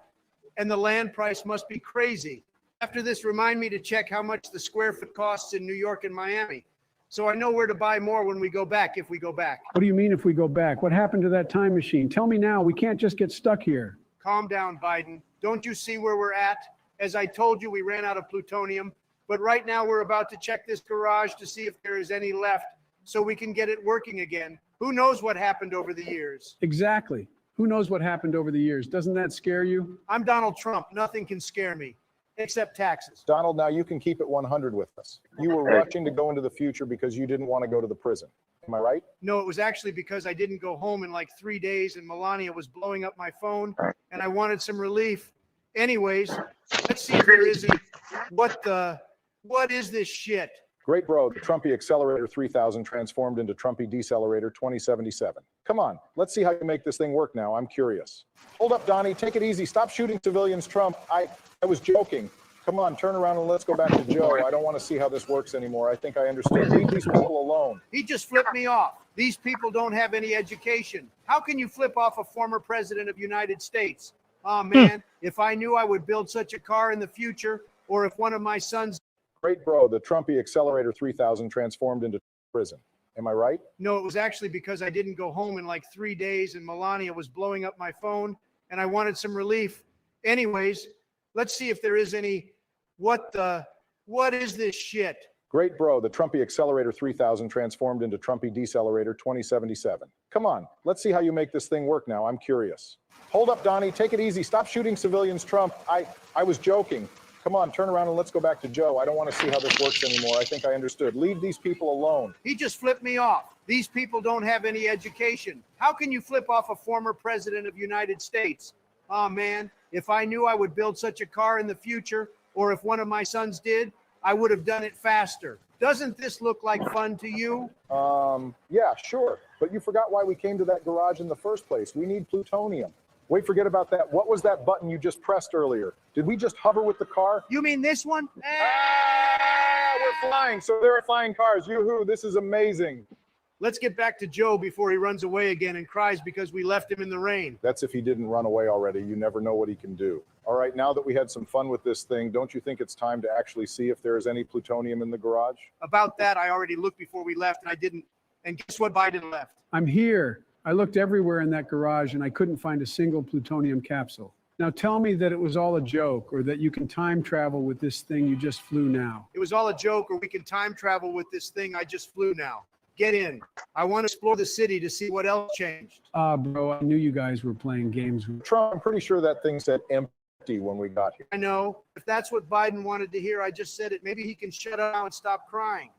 and the land price must be crazy. After this, remind me to check how much the square foot costs in New York and Miami, so I know where to buy more when we go back, if we go back. What do you mean if we go back? What happened to that time machine? Tell me now. We can't just get stuck here. Calm down, Biden. Don't you see where we're at? As I told you, we ran out of plutonium, but right now we're about to check this garage to see if there is any left so we can get it working again. Who knows what happened over the years? Exactly. Who knows what happened over the years? Doesn't that scare you? I'm Donald Trump. Nothing can scare me except taxes. Donald, now you can keep it 100 with us. You were rushing to go into the future because you didn't want to go to the prison. Am I right? No, it was actually because I didn't go home in like 3 days and Melania was blowing up my phone and I wanted some relief. Anyways, let's see if there isn't. What is this shit? Great, bro. The Trumpy Accelerator 3000 transformed into Trumpy Decelerator 2077. Come on, let's see how you make this thing work now. I'm curious. Hold up, Donnie. Take it easy. Stop shooting civilians, Trump. I was joking. Come on, turn around and let's go back to Joe. I don't want to see how this works anymore. I think I understand. Leave these people alone. He just flipped me off. These people don't have any education. How can you flip off a former president of the United States? Oh, man, if I knew I would build such a car in the future, or if one of my sons... Great, bro. The Trumpy Accelerator 3000 transformed into prison. Am I right? No, it was actually because I didn't go home in like 3 days and Melania was blowing up my phone and I wanted some relief. Anyways, let's see if there is any... What is this shit? Great, bro. The Trumpy Accelerator 3000 transformed into Trumpy Decelerator 2077. Come on, let's see how you make this thing work now. I'm curious. Hold up, Donnie. Take it easy. Stop shooting civilians, Trump. I was joking. Come on, turn around and let's go back to Joe. I don't want to see how this works anymore. I think I understood. Leave these people alone. He just flipped me off. These people don't have any education. How can you flip off a former president of the United States? Oh, man, if I knew I would build such a car in the future, or if one of my sons did, I would have done it faster. Doesn't this look like fun to you? Yeah, sure. But you forgot why we came to that garage in the first place. We need plutonium. Wait, forget about that. What was that button you just pressed earlier? Did we just hover with the car? You mean this one? We're flying. So there are flying cars. Yoo-hoo, this is amazing. Let's get back to Joe before he runs away again and cries because we left him in the rain. That's if he didn't run away already. You never know what he can do. All right, now that we had some fun with this thing, don't you think it's time to actually see if there is any plutonium in the garage? About that, I already looked before we left and I didn't. And guess what? Biden left. I'm here. I looked everywhere in that garage and I couldn't find a single plutonium capsule. Now tell me that it was all a joke or that you can time travel with this thing you just flew now. It was all a joke, or we can time travel with this thing I just flew now. Get in. I want to explore the city to see what else changed. Bro, I knew you guys were playing games with Trump. I'm pretty sure that thing said empty when we got here. I know. If that's what Biden wanted to hear, I just said it. Maybe he can shut up now and stop crying.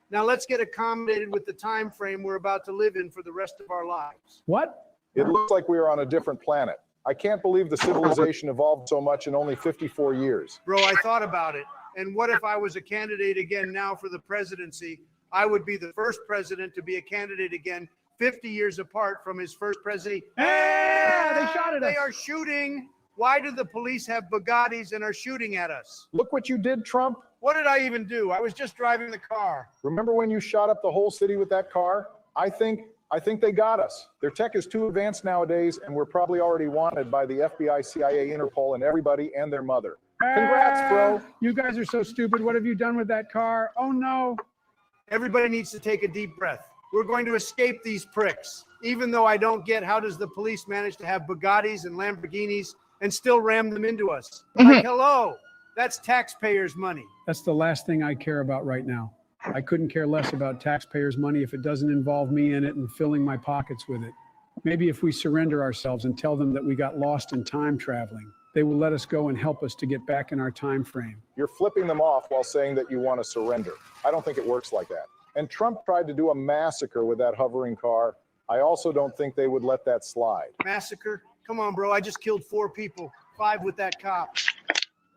Now let's get accommodated with the time frame we're about to live in for the rest of our lives. What? It looks like we are on a different planet. I can't believe the civilization evolved so much in only 54 years. Bro, I thought about it. And what if I was a candidate again now for the presidency? I would be the first president to be a candidate again, 50 years apart from his first presidency. Hey, they shot at us. They are shooting. Why do the police have Bugattis and are shooting at us? Look what you did, Trump. What did I even do? I was just driving the car. Remember when you shot up the whole city with that car? I think they got us. Their tech is too advanced nowadays, and we're probably already wanted by the FBI, CIA, Interpol, and everybody and their mother. Congrats, bro. You guys are so stupid. What have you done with that car? Oh, no. Everybody needs to take a deep breath. We're going to escape these pricks. Even though I don't get how does the police manage to have Bugattis and Lamborghinis and still ram them into us? Like, hello, that's taxpayers' money. That's the last thing I care about right now. I couldn't care less about taxpayers' money if it doesn't involve me in it and filling my pockets with it. Maybe if we surrender ourselves and tell them that we got lost in time traveling, they will let us go and help us to get back in our time frame. You're flipping them off while saying that you want to surrender. I don't think it works like that. And Trump tried to do a massacre with that hovering car. I also don't think they would let that slide. Massacre? Come on, bro. I just killed 4 people, 5 with that cop.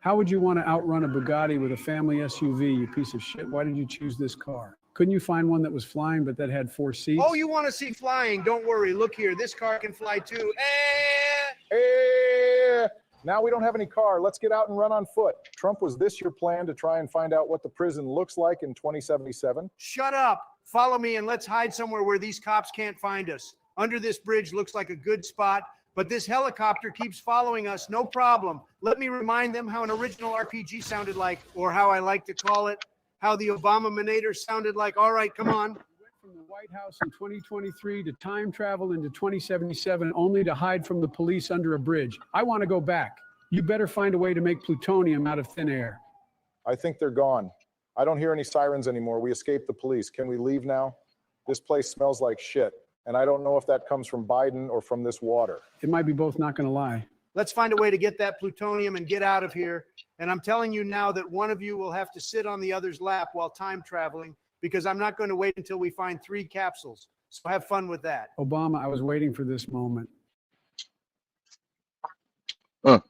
How would you want to outrun a Bugatti with a family SUV, you piece of shit? Why did you choose this car? Couldn't you find one that was flying but that had 4 seats? Oh, you want to see flying? Don't worry. Look here. This car can fly too. Now we don't have any car. Let's get out and run on foot. Trump, was this your plan to try and find out what the prison looks like in 2077? Shut up. Follow me and let's hide somewhere where these cops can't find us. Under this bridge looks like a good spot, but this helicopter keeps following us. No problem. Let me remind them how an original RPG sounded like, or how I like to call it, how the Obama-manator sounded like. All right, come on. From the White House in 2023 to time travel into 2077 only to hide from the police under a bridge. I want to go back. You better find a way to make plutonium out of thin air. I think they're gone. I don't hear any sirens anymore. We escaped the police. Can we leave now? This place smells like shit. And I don't know if that comes from Biden or from this water. It might be both, not going to lie. Let's find a way to get that plutonium and get out of here. And I'm telling you now that one of you will have to sit on the other's lap while time traveling, because I'm not going to wait until we find 3 capsules. So have fun with that. Obama, I was waiting for this moment. Huh.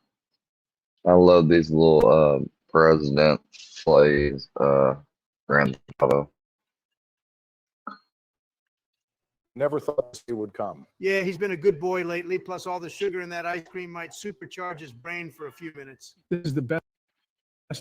I love these little president plays, Grand Theft Auto. Never thought this day would come. Yeah, he's been a good boy lately. Plus, all the sugar in that ice cream might supercharge his brain for a few minutes. This is the best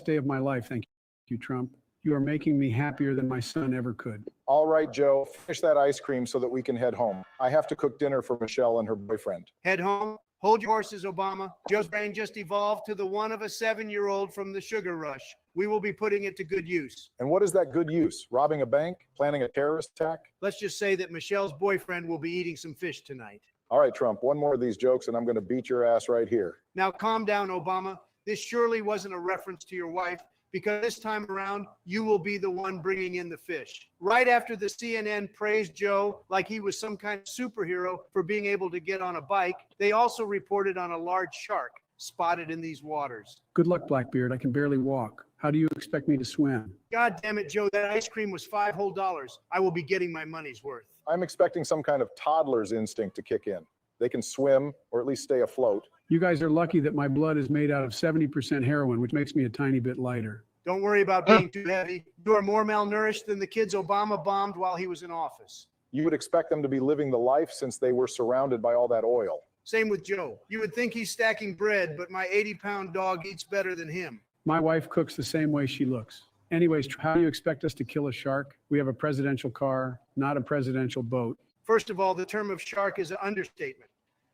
day of my life. Thank you, Trump. You are making me happier than my son ever could. All right, Joe, finish that ice cream so that we can head home. I have to cook dinner for Michelle and her boyfriend. Head home. Hold your horses, Obama. Joe's brain just evolved to the one of a 7-year-old from the sugar rush. We will be putting it to good use. And what is that good use? Robbing a bank? Planning a terrorist attack? Let's just say that Michelle's boyfriend will be eating some fish tonight. All right, Trump, one more of these jokes and I'm going to beat your ass right here. Now calm down, Obama. This surely wasn't a reference to your wife, because this time around, you will be the one bringing in the fish. Right after the CNN praised Joe like he was some kind of superhero for being able to get on a bike, they also reported on a large shark spotted in these waters. Good luck, Blackbeard. I can barely walk. How do you expect me to swim? God damn it, Joe, that ice cream was $5 whole. I will be getting my money's worth. I'm expecting some kind of toddler's instinct to kick in. They can swim or at least stay afloat. You guys are lucky that my blood is made out of 70% heroin, which makes me a tiny bit lighter. Don't worry about being too heavy. You are more malnourished than the kids Obama bombed while he was in office. You would expect them to be living the life since they were surrounded by all that oil. Same with Joe. You would think he's stacking bread, but my 80-pound dog eats better than him. My wife cooks the same way she looks. Anyways, how do you expect us to kill a shark? We have a presidential car, not a presidential boat. First of all, the term of shark is an understatement.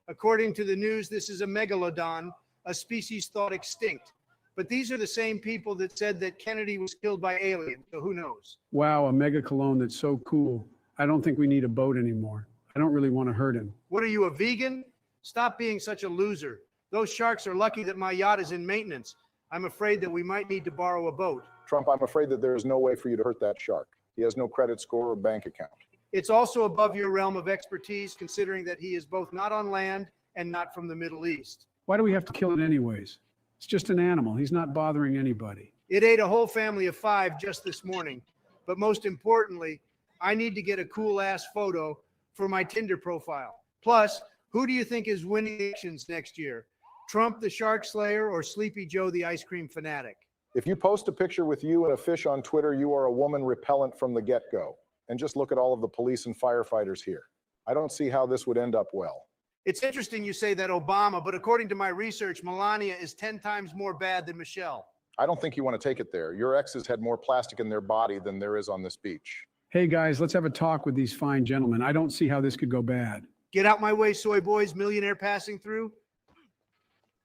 According to the news, this is a megalodon, a species thought extinct. But these are the same people that said that Kennedy was killed by aliens, so who knows? Wow, a mega cologne that's so cool. I don't think we need a boat anymore. I don't really want to hurt him. What are you, a vegan? Stop being such a loser. Those sharks are lucky that my yacht is in maintenance. I'm afraid that we might need to borrow a boat. Trump, I'm afraid that there is no way for you to hurt that shark. He has no credit score or bank account. It's also above your realm of expertise, considering that he is both not on land and not from the Middle East. Why do we have to kill it anyways? It's just an animal. He's not bothering anybody. It ate a whole family of 5 just this morning. But most importantly, I need to get a cool-ass photo for my Tinder profile. Plus, who do you think is winning elections next year? Trump the shark slayer or Sleepy Joe the ice cream fanatic? If you post a picture with you and a fish on Twitter, you are a woman repellent from the get-go. And just look at all of the police and firefighters here. I don't see how this would end up well. It's interesting you say that, Obama, but according to my research, Melania is 10 times more bad than Michelle. I don't think you want to take it there. Your exes had more plastic in their body than there is on this beach. Hey guys, let's have a talk with these fine gentlemen. I don't see how this could go bad. Get out my way, soy boys, millionaire passing through.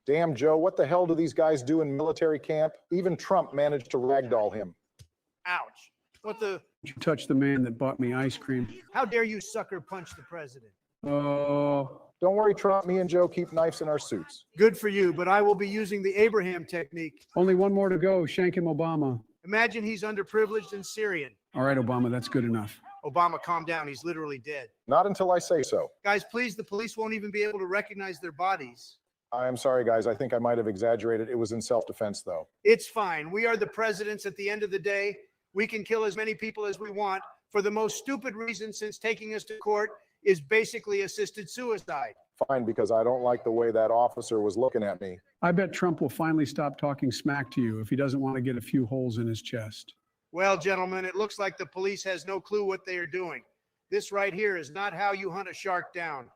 Damn, Joe, what the hell do these guys do in military camp? Even Trump managed to ragdoll him. Ouch. What the? You touched the man that bought me ice cream. How dare you sucker punch the president? Oh. Don't worry, Trump. Me and Joe keep knives in our suits. Good for you, but I will be using the Abraham technique. Only one more to go. Shank him, Obama. Imagine he's underprivileged and Syrian. All right, Obama, that's good enough. Obama, calm down. He's literally dead. Not until I say so. Guys, please, the police won't even be able to recognize their bodies. I'm sorry, guys. I think I might have exaggerated. It was in self-defense, though. It's fine. We are the presidents at the end of the day. We can kill as many people as we want for the most stupid reason since taking us to court is basically assisted suicide. Fine, because I don't like the way that officer was looking at me. I bet Trump will finally stop talking smack to you if he doesn't want to get a few holes in his chest. Well, gentlemen, it looks like the police has no clue what they are doing. This right here is not how you hunt a shark down.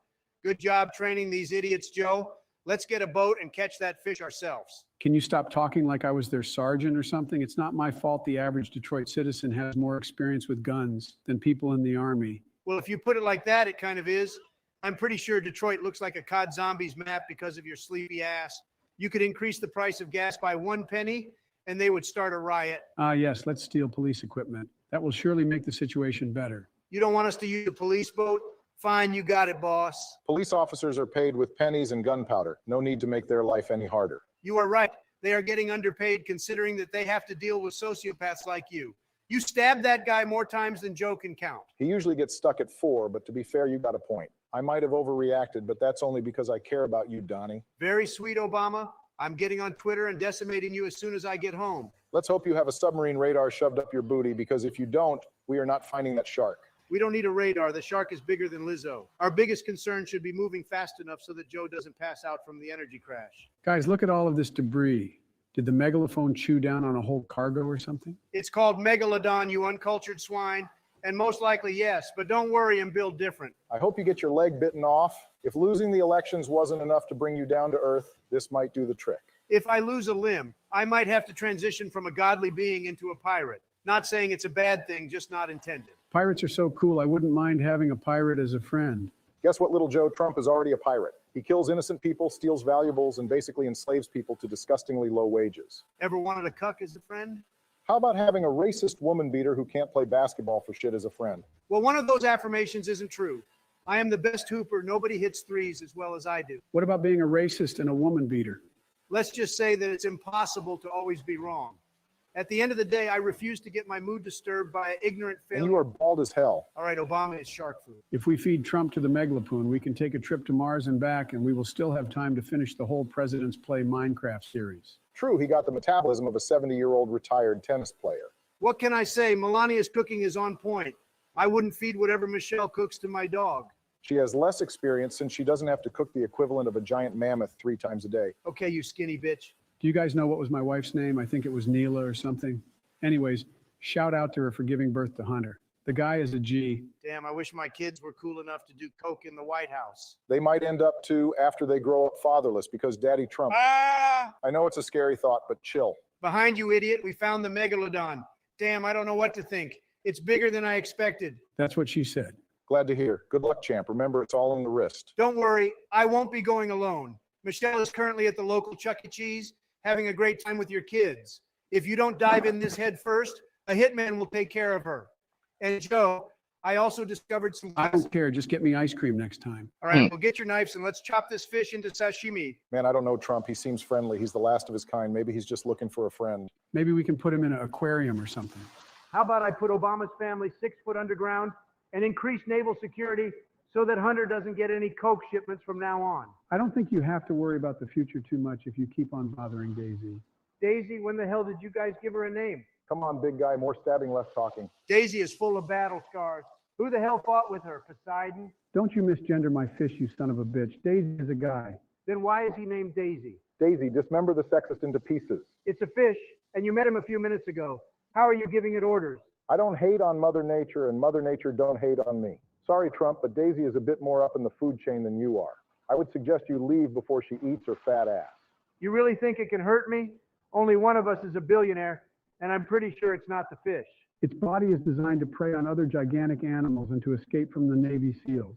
Good job training these idiots, Joe. Let's get a boat and catch that fish ourselves. Can you stop talking like I was their sergeant or something? It's not my fault the average Detroit citizen has more experience with guns than people in the Army. Well, if you put it like that, it kind of is. I'm pretty sure Detroit looks like a COD Zombies map because of your sleepy ass. You could increase the price of gas by 1 penny and they would start a riot. Yes, let's steal police equipment. That will surely make the situation better. You don't want us to use a police boat? Fine, you got it, boss. Police officers are paid with pennies and gunpowder. No need to make their life any harder. You are right. They are getting underpaid considering that they have to deal with sociopaths like you. You stabbed that guy more times than Joe can count. He usually gets stuck at 4, but to be fair, you got a point. I might have overreacted, but that's only because I care about you, Donnie. Very sweet, Obama. I'm getting on Twitter and decimating you as soon as I get home. Let's hope you have a submarine radar shoved up your booty, because if you don't, we are not finding that shark. We don't need a radar. The shark is bigger than Lizzo. Our biggest concern should be moving fast enough so that Joe doesn't pass out from the energy crash. Guys, look at all of this debris. Did the megalophone chew down on a whole cargo or something? It's called Megalodon, you uncultured swine. And most likely, yes. But don't worry, I'm built different. I hope you get your leg bitten off. If losing the elections wasn't enough to bring you down to earth, this might do the trick. If I lose a limb, I might have to transition from a godly being into a pirate. Not saying it's a bad thing, just not intended. Pirates are so cool, I wouldn't mind having a pirate as a friend. Guess what, little Joe? Trump is already a pirate. He kills innocent people, steals valuables, and basically enslaves people to disgustingly low wages. Ever wanted a cuck as a friend? How about having a racist woman beater who can't play basketball for shit as a friend? Well, one of those affirmations isn't true. I am the best hooper. Nobody hits threes as well as I do. What about being a racist and a woman beater? Let's just say that it's impossible to always be wrong. At the end of the day, I refuse to get my mood disturbed by an ignorant failure. And you are bald as hell. All right, Obama is shark food. If we feed Trump to the megalopoon, we can take a trip to Mars and back, and we will still have time to finish the whole President's Play Minecraft series. True, he got the metabolism of a 70-year-old retired tennis player. What can I say? Melania's cooking is on point. I wouldn't feed whatever Michelle cooks to my dog. She has less experience since she doesn't have to cook the equivalent of a giant mammoth 3 times a day. Okay, you skinny bitch. Do you guys know what was my wife's name? I think it was Neela or something. Anyways, shout out to her for giving birth to Hunter. The guy is a G. Damn, I wish my kids were cool enough to do coke in the White House. They might end up to after they grow up fatherless because Daddy Trump. I know it's a scary thought, but chill. Behind you, idiot, we found the Megalodon. Damn, I don't know what to think. It's bigger than I expected. That's what she said. Glad to hear. Good luck, champ. Remember, it's all in the wrist. Don't worry, I won't be going alone. Michelle is currently at the local Chuck E. Cheese having a great time with your kids. If you don't dive in this head first, a hitman will take care of her. And Joe, I also discovered some. I don't care. Just get me ice cream next time. All right, well, get your knives and let's chop this fish into sashimi. Man, I don't know Trump. He seems friendly. He's the last of his kind. Maybe he's just looking for a friend. Maybe we can put him in an aquarium or something. How about I put Obama's family 6 foot underground and increase naval security so that Hunter doesn't get any coke shipments from now on? I don't think you have to worry about the future too much if you keep on bothering Daisy. Daisy, when the hell did you guys give her a name? Come on, big guy. More stabbing, less talking. Daisy is full of battle scars. Who the hell fought with her? Poseidon? Don't you misgender my fish, you son of a bitch. Daisy is a guy. Then why is he named Daisy? Daisy, dismember the sexist into pieces. It's a fish, and you met him a few minutes ago. How are you giving it orders? I don't hate on Mother Nature, and Mother Nature don't hate on me. Sorry, Trump, but Daisy is a bit more up in the food chain than you are. I would suggest you leave before she eats her fat ass. You really think it can hurt me? Only one of us is a billionaire, and I'm pretty sure it's not the fish. Its body is designed to prey on other gigantic animals and to escape from the Navy SEALs.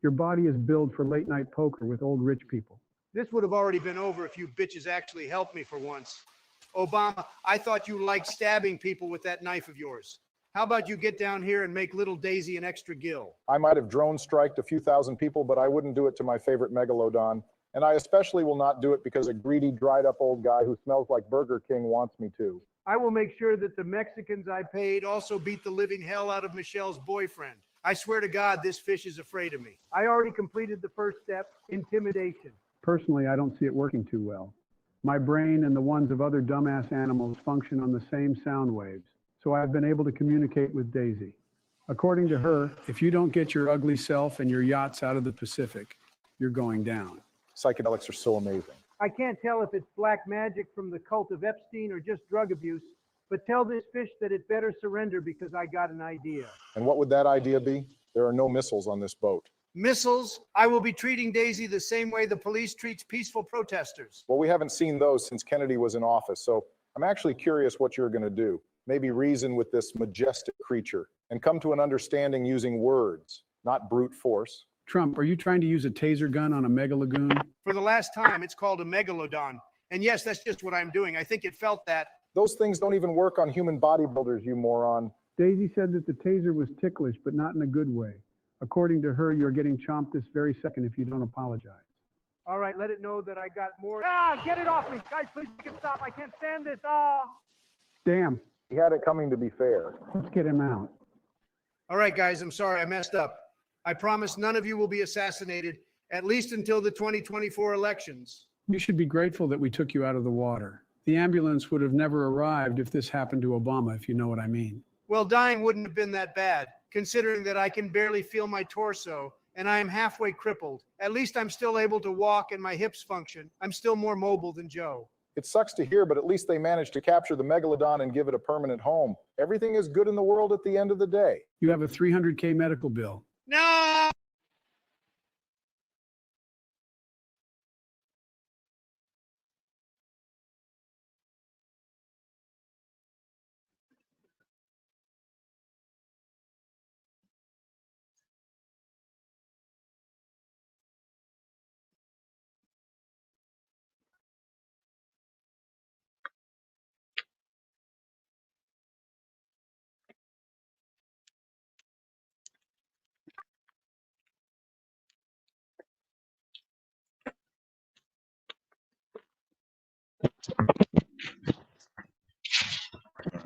Your body is built for late night poker with old rich people. This would have already been over if you bitches actually helped me for once. Obama, I thought you liked stabbing people with that knife of yours. How about you get down here and make little Daisy an extra gill? I might have drone striked a few thousand people, but I wouldn't do it to my favorite megalodon. And I especially will not do it because a greedy, dried up old guy who smells like Burger King wants me to. I will make sure that the Mexicans I paid also beat the living hell out of Michelle's boyfriend. I swear to God, this fish is afraid of me. I already completed the first step, intimidation. Personally, I don't see it working too well. My brain and the ones of other dumbass animals function on the same sound waves, so I've been able to communicate with Daisy. According to her, if you don't get your ugly self and your yachts out of the Pacific, you're going down. Psychedelics are so amazing. I can't tell if it's black magic from the cult of Epstein or just drug abuse, but tell this fish that it better surrender because I got an idea. And what would that idea be? There are no missiles on this boat. Missiles? I will be treating Daisy the same way the police treats peaceful protesters. Well, we haven't seen those since Kennedy was in office, so I'm actually curious what you're going to do. Maybe reason with this majestic creature and come to an understanding using words, not brute force. Trump, are you trying to use a taser gun on a megalagoon? For the last time, it's called a megalodon. And yes, that's just what I'm doing. I think it felt that. Those things don't even work on human bodybuilders, you moron. Daisy said that the taser was ticklish, but not in a good way. According to her, you're getting chomped this very second if you don't apologize. All right, let it know that I got more. Ah, get it off me. Guys, please make it stop. I can't stand this. Ah. Damn. He had it coming, to be fair. Let's get him out. All right, guys, I'm sorry. I messed up. I promise none of you will be assassinated, at least until the 2024 elections. You should be grateful that we took you out of the water. The ambulance would have never arrived if this happened to Obama, if you know what I mean. Well, dying wouldn't have been that bad, considering that I can barely feel my torso and I am halfway crippled. At least I'm still able to walk and my hips function. I'm still more mobile than Joe. It sucks to hear, but at least they managed to capture the megalodon and give it a permanent home. Everything is good in the world at the end of the day. You have a $300K medical bill. No!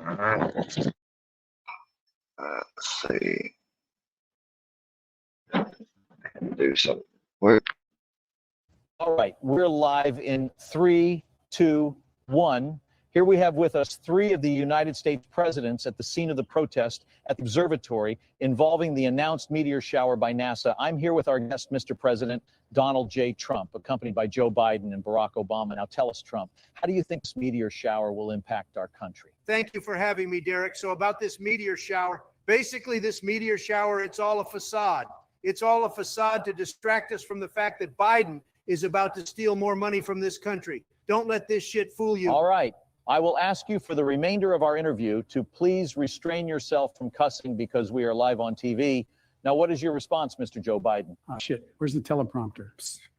Alright. Let's see. Do some work. All right, we're live in 3, 2, 1. Here we have with us 3 of the United States presidents at the scene of the protest at the observatory involving the announced meteor shower by NASA. I'm here with our guest, Mr. President Donald J. Trump, accompanied by Joe Biden and Barack Obama. Now tell us, Trump, how do you think this meteor shower will impact our country? Thank you for having me, Derek. So about this meteor shower, basically this meteor shower, it's all a facade. It's all a facade to distract us from the fact that Biden is about to steal more money from this country. Don't let this shit fool you. All right. I will ask you for the remainder of our interview to please restrain yourself from cussing because we are live on TV. Now, what is your response, Mr. Joe Biden? Oh, shit. Where's the teleprompter?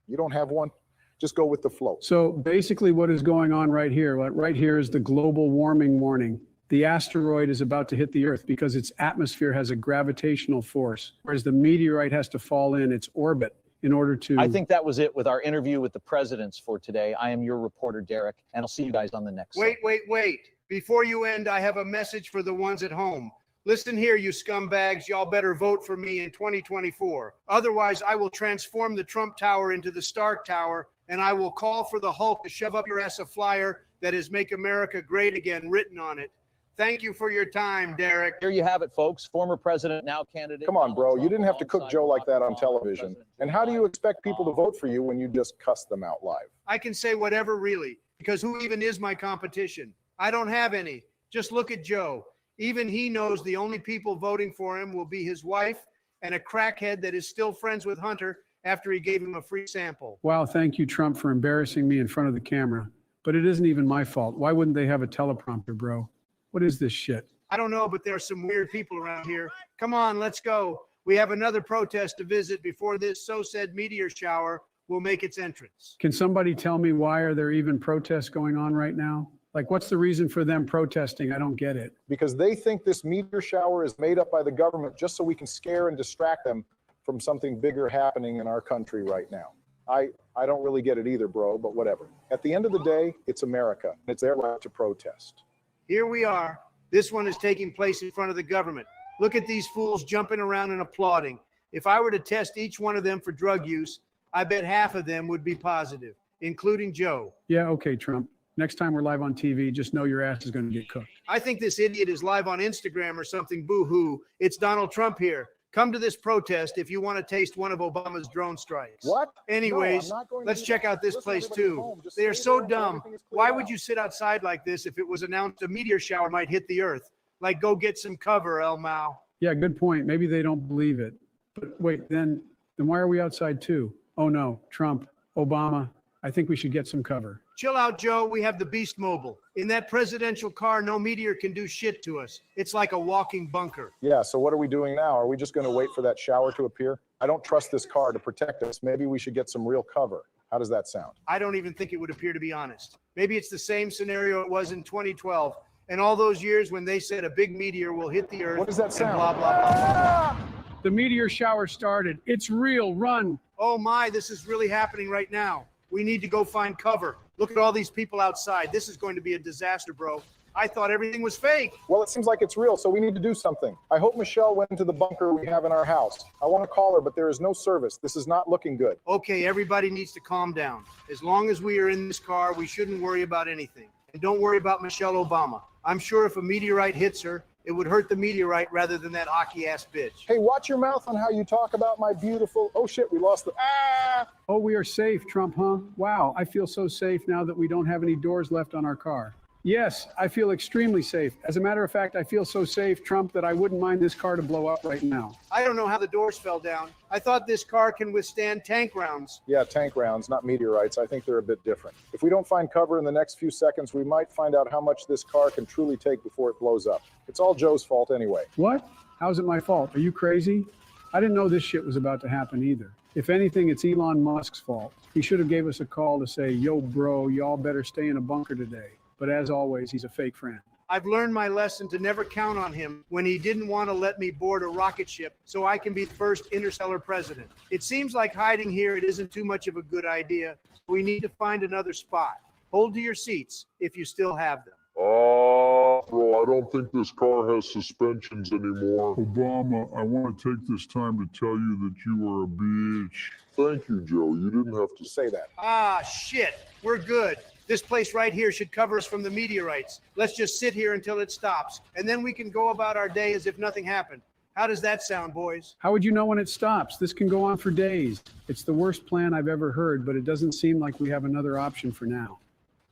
You don't have one? Just go with the flow. So basically what is going on right here is the global warming warning. The asteroid is about to hit the Earth because its atmosphere has a gravitational force, whereas the meteorite has to fall in its orbit in order to... I think that was it with our interview with the presidents for today. I am your reporter, Derek, and I'll see you guys on the next Wait. Before you end, I have a message for the ones at home. Listen here, you scumbags. Y'all better vote for me in 2024. Otherwise, I will transform the Trump Tower into the Stark Tower, and I will call for the Hulk to shove up your ass a flyer that is "Make America Great Again" written on it. Thank you for your time, Derek. Here you have it, folks. Former president, now candidate. Come on, bro. You didn't have to cook Joe like that on television. And how do you expect people to vote for you when you just cuss them out live? I can say whatever, really, because who even is my competition? I don't have any. Just look at Joe. Even he knows the only people voting for him will be his wife and a crackhead that is still friends with Hunter after he gave him a free sample. Wow, thank you, Trump, for embarrassing me in front of the camera. But it isn't even my fault. Why wouldn't they have a teleprompter, bro? What is this shit? I don't know, but there are some weird people around here. Come on, let's go. We have another protest to visit before this so-said meteor shower will make its entrance. Can somebody tell me why are there even protests going on right now? Like, what's the reason for them protesting? I don't get it. Because they think this meteor shower is made up by the government just so we can scare and distract them from something bigger happening in our country right now. I don't really get it either, bro, but whatever. At the end of the day, it's America, and it's their right to protest. Here we are. This one is taking place in front of the government. Look at these fools jumping around and applauding. If I were to test each one of them for drug use, I bet half of them would be positive, including Joe. Yeah, okay, Trump. Next time we're live on TV, just know your ass is going to get cooked. I think this idiot is live on Instagram or something. Boo-hoo. It's Donald Trump here. Come to this protest if you want to taste one of Obama's drone strikes. What? Anyways, No, I'm not going to let's do check that. out this Listen, place everybody's too. home. Just They are stay so there until dumb. everything is Why cleared would out. you sit outside like this if it was announced a meteor shower might hit the earth? Like, go get some cover, El Mao. Yeah, good point. Maybe they don't believe it. But wait, then why are we outside too? Oh no, Trump, Obama, I think we should get some cover. Chill out, Joe. We have the Beast Mobile. In that presidential car, no meteor can do shit to us. It's like a walking bunker. Yeah, so what are we doing now? Are we just going to wait for that shower to appear? I don't trust this car to protect us. Maybe we should get some real cover. How does that sound? I don't even think it would appear, to be honest. Maybe it's the same scenario it was in 2012 and all those years when they said a big meteor will hit the earth. What does that sound? Blah, blah, blah, blah, blah. The meteor shower started. It's real. Run. Oh my, this is really happening right now. We need to go find cover. Look at all these people outside. This is going to be a disaster, bro. I thought everything was fake. Well, it seems like it's real, so we need to do something. I hope Michelle went into the bunker we have in our house. I want to call her, but there is no service. This is not looking good. Okay, everybody needs to calm down. As long as we are in this car, we shouldn't worry about anything. And don't worry about Michelle Obama. I'm sure if a meteorite hits her, it would hurt the meteorite rather than that hockey-ass bitch. Hey, watch your mouth on how you talk about my beautiful... Oh, shit, we lost the... Ah! Oh, we are safe, Trump, huh? Wow, I feel so safe now that we don't have any doors left on our car. Yes, I feel extremely safe. As a matter of fact, I feel so safe, Trump, that I wouldn't mind this car to blow up right now. I don't know how the doors fell down. I thought this car can withstand tank rounds. Yeah, tank rounds, not meteorites. I think they're a bit different. If we don't find cover in the next few seconds, we might find out how much this car can truly take before it blows up. It's all Joe's fault anyway. What? How's it my fault? Are you crazy? I didn't know this shit was about to happen either. If anything, it's Elon Musk's fault. He should have gave us a call to say, yo, bro, y'all better stay in a bunker today. But as always, he's a fake friend. I've learned my lesson to never count on him when he didn't want to let me board a rocket ship so I can be the first interstellar president. It seems like hiding here, it isn't too much of a good idea. We need to find another spot. Hold to your seats if you still have them. Bro, I don't think this car has suspensions anymore. Obama, I want to take this time to tell you that you are a bitch. Thank you, Joe. You didn't have to say that. Ah, shit. We're good. This place right here should cover us from the meteorites. Let's just sit here until it stops, and then we can go about our day as if nothing happened. How does that sound, boys? How would you know when it stops? This can go on for days. It's the worst plan I've ever heard, but it doesn't seem like we have another option for now.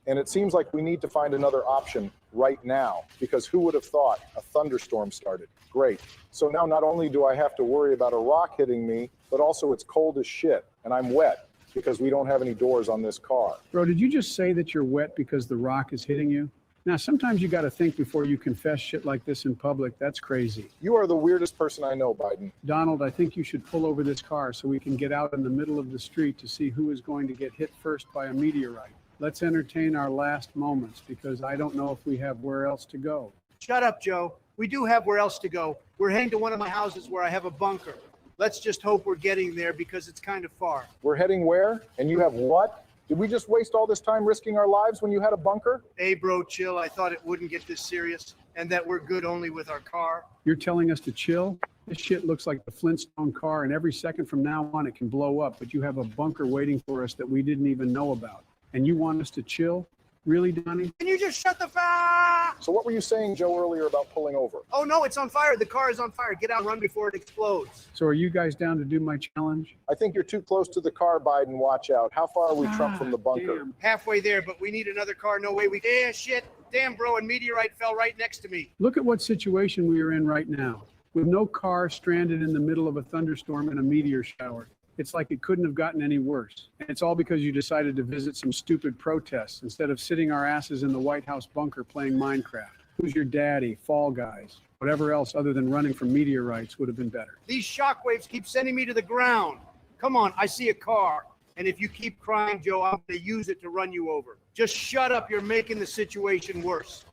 And it seems like we need to find another option right now, because who would have thought a thunderstorm started? Great. So now not only do I have to worry about a rock hitting me, but also it's cold as shit, and I'm wet because we don't have any doors on this car. Bro, did you just say that you're wet because the rock is hitting you? Now, sometimes you got to think before you confess shit like this in public. That's crazy. You are the weirdest person I know, Biden. Donald, I think you should pull over this car so we can get out in the middle of the street to see who is going to get hit first by a meteorite. Let's entertain our last moments because I don't know if we have where else to go. Shut up, Joe. We do have where else to go. We're heading to one of my houses where I have a bunker. Let's just hope we're getting there because it's kind of far. We're heading where? And you have what? Did we just waste all this time risking our lives when you had a bunker? Hey, bro, chill. I thought it wouldn't get this serious and that we're good only with our car. You're telling us to chill? This shit looks like the Flintstone car, and every second from now on it can blow up, but you have a bunker waiting for us that we didn't even know about. And you want us to chill? Really, Donnie? Can you just shut the fuck? So what were you saying, Joe, earlier about pulling over? Oh, no, it's on fire. The car is on fire. Get out and run before it explodes. So are you guys down to do my challenge? I think you're too close to the car, Biden. Watch out. How far are we, Trump, from the bunker? Damn. Halfway there, but we need another car. No way we... Yeah, shit. Damn, bro, a meteorite fell right next to me. Look at what situation we are in right now. With no car stranded in the middle of a thunderstorm and a meteor shower. It's like it couldn't have gotten any worse. And it's all because you decided to visit some stupid protests instead of sitting our asses in the White House bunker playing Minecraft. Who's your daddy? Fall Guys. Whatever else other than running from meteorites would have been better. These shockwaves keep sending me to the ground. Come on, I see a car. And if you keep crying, Joe, I'm going to use it to run you over. Just shut up. You're making the situation worse.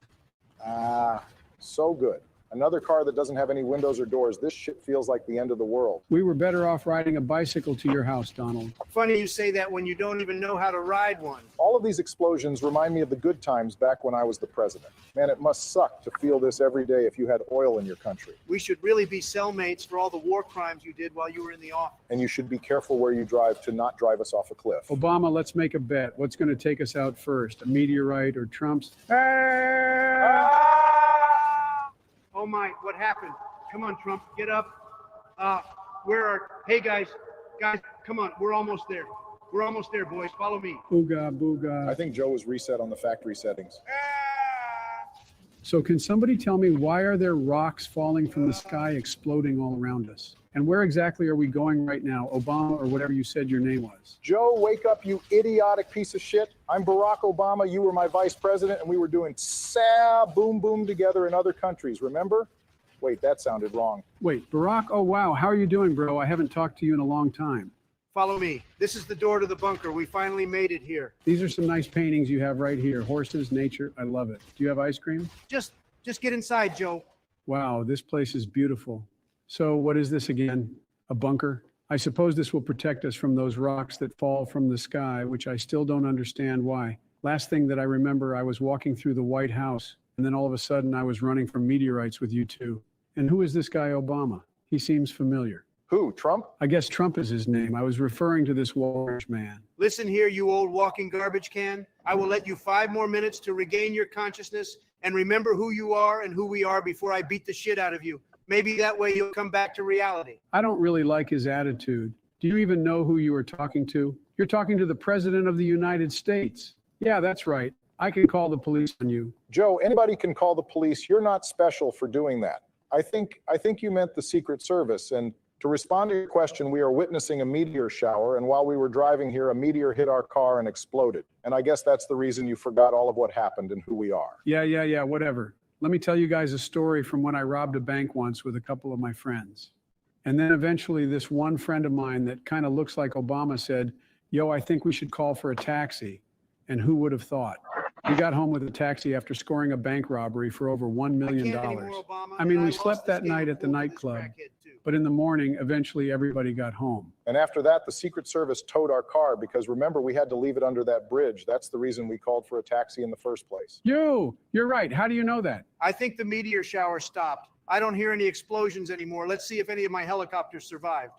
So good. Another car that doesn't have any windows or doors. This shit feels like the end of the world. We were better off riding a bicycle to your house, Donald. Funny you say that when you don't even know how to ride one. All of these explosions remind me of the good times back when I was the president. Man, it must suck to feel this every day if you had oil in your country. We should really be cellmates for all the war crimes you did while you were in the office. And you should be careful where you drive to not drive us off a cliff. Obama, let's make a bet. What's going to take us out first? A meteorite or Trump's? Oh my, what happened? Come on, Trump, get up. Hey guys, come on, we're almost there. We're almost there, boys, follow me. Booga, booga. I think Joe was reset on the factory settings. So can somebody tell me why are there rocks falling from the sky exploding all around us? And where exactly are we going right now, Obama or whatever you said your name was? Joe, wake up, you idiotic piece of shit. I'm Barack Obama, you were my vice president, and we were doing boom boom together in other countries, remember? Wait, that sounded wrong. Wait, Barack? Oh, wow. How are you doing, bro? I haven't talked to you in a long time. Follow me. This is the door to the bunker. We finally made it here. These are some nice paintings you have right here. Horses, nature. I love it. Do you have ice cream? Just get inside, Joe. Wow, this place is beautiful. So what is this again? A bunker? I suppose this will protect us from those rocks that fall from the sky, which I still don't understand why. Last thing that I remember, I was walking through the White House, and then all of a sudden I was running from meteorites with you two. And who is this guy Obama? He seems familiar. Who, Trump? I guess Trump is his name. I was referring to this Walrus man. Listen here, you old walking garbage can. I will let you 5 more minutes to regain your consciousness and remember who you are and who we are before I beat the shit out of you. Maybe that way you'll come back to reality. I don't really like his attitude. Do you even know who you are talking to? You're talking to the President of the United States. Yeah, that's right. I can call the police on you. Joe, anybody can call the police. You're not special for doing that. I think you meant the Secret Service. And to respond to your question, we are witnessing a meteor shower, and while we were driving here, a meteor hit our car and exploded. And I guess that's the reason you forgot all of what happened and who we are. Yeah, whatever. Let me tell you guys a story from when I robbed a bank once with a couple of my friends. And then eventually this one friend of mine that kind of looks like Obama said, yo, I think we should call for a taxi. And who would have thought? We got home with a taxi after scoring a bank robbery for over $1 million. I mean, we slept that night at the nightclub, but in the morning, eventually everybody got home. And after that, the Secret Service towed our car because remember, we had to leave it under that bridge. That's the reason we called for a taxi in the first place. You're right. How do you know that? I think the meteor shower stopped. I don't hear any explosions anymore. Let's see if any of my helicopters survived.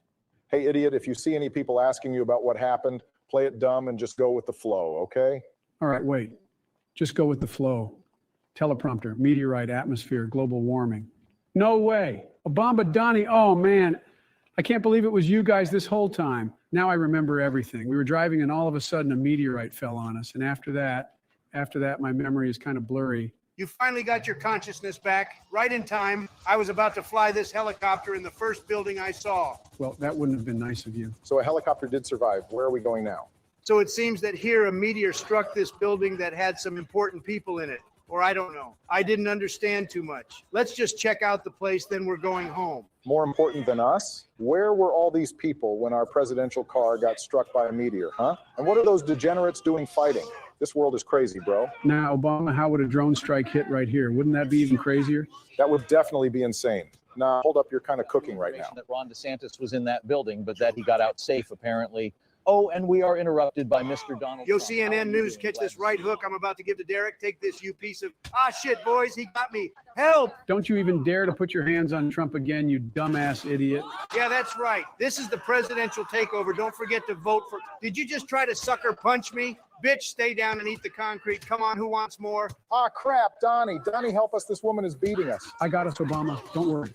Hey, idiot, if you see any people asking you about what happened, play it dumb and just go with the flow, okay? All right, wait. Just go with the flow. Teleprompter, meteorite, atmosphere, global warming. No way. Obama, Donnie, oh man. I can't believe it was you guys this whole time. Now I remember everything. We were driving and all of a sudden a meteorite fell on us. And after that, my memory is kind of blurry. You finally got your consciousness back, right in time. I was about to fly this helicopter in the first building I saw. Well, that wouldn't have been nice of you. So a helicopter did survive. Where are we going now? So it seems that here a meteor struck this building that had some important people in it. Or I don't know. I didn't understand too much. Let's just check out the place, then we're going home. More important than us? Where were all these people when our presidential car got struck by a meteor, huh? And what are those degenerates doing fighting? This world is crazy, bro. Now, Obama, how would a drone strike hit right here? Wouldn't that be even crazier? That would definitely be insane. Nah, hold up, you're kind of cooking right now. That Ron DeSantis was in that building, but that he got out safe, apparently. Oh, and we are interrupted by Mr. Donald Yo, Trump. CNN News, catch this right hook I'm about to give to Derek. Take this, you piece of... Ah, shit, boys, he got me. Help! Don't you even dare to put your hands on Trump again, you dumbass idiot. Yeah, that's right. This is the presidential takeover. Don't forget to vote for... Did you just try to sucker punch me? Bitch, stay down and eat the concrete. Come on, who wants more? Ah, crap, Donnie. Donnie, help us. This woman is beating us. I got us, Obama. Don't worry.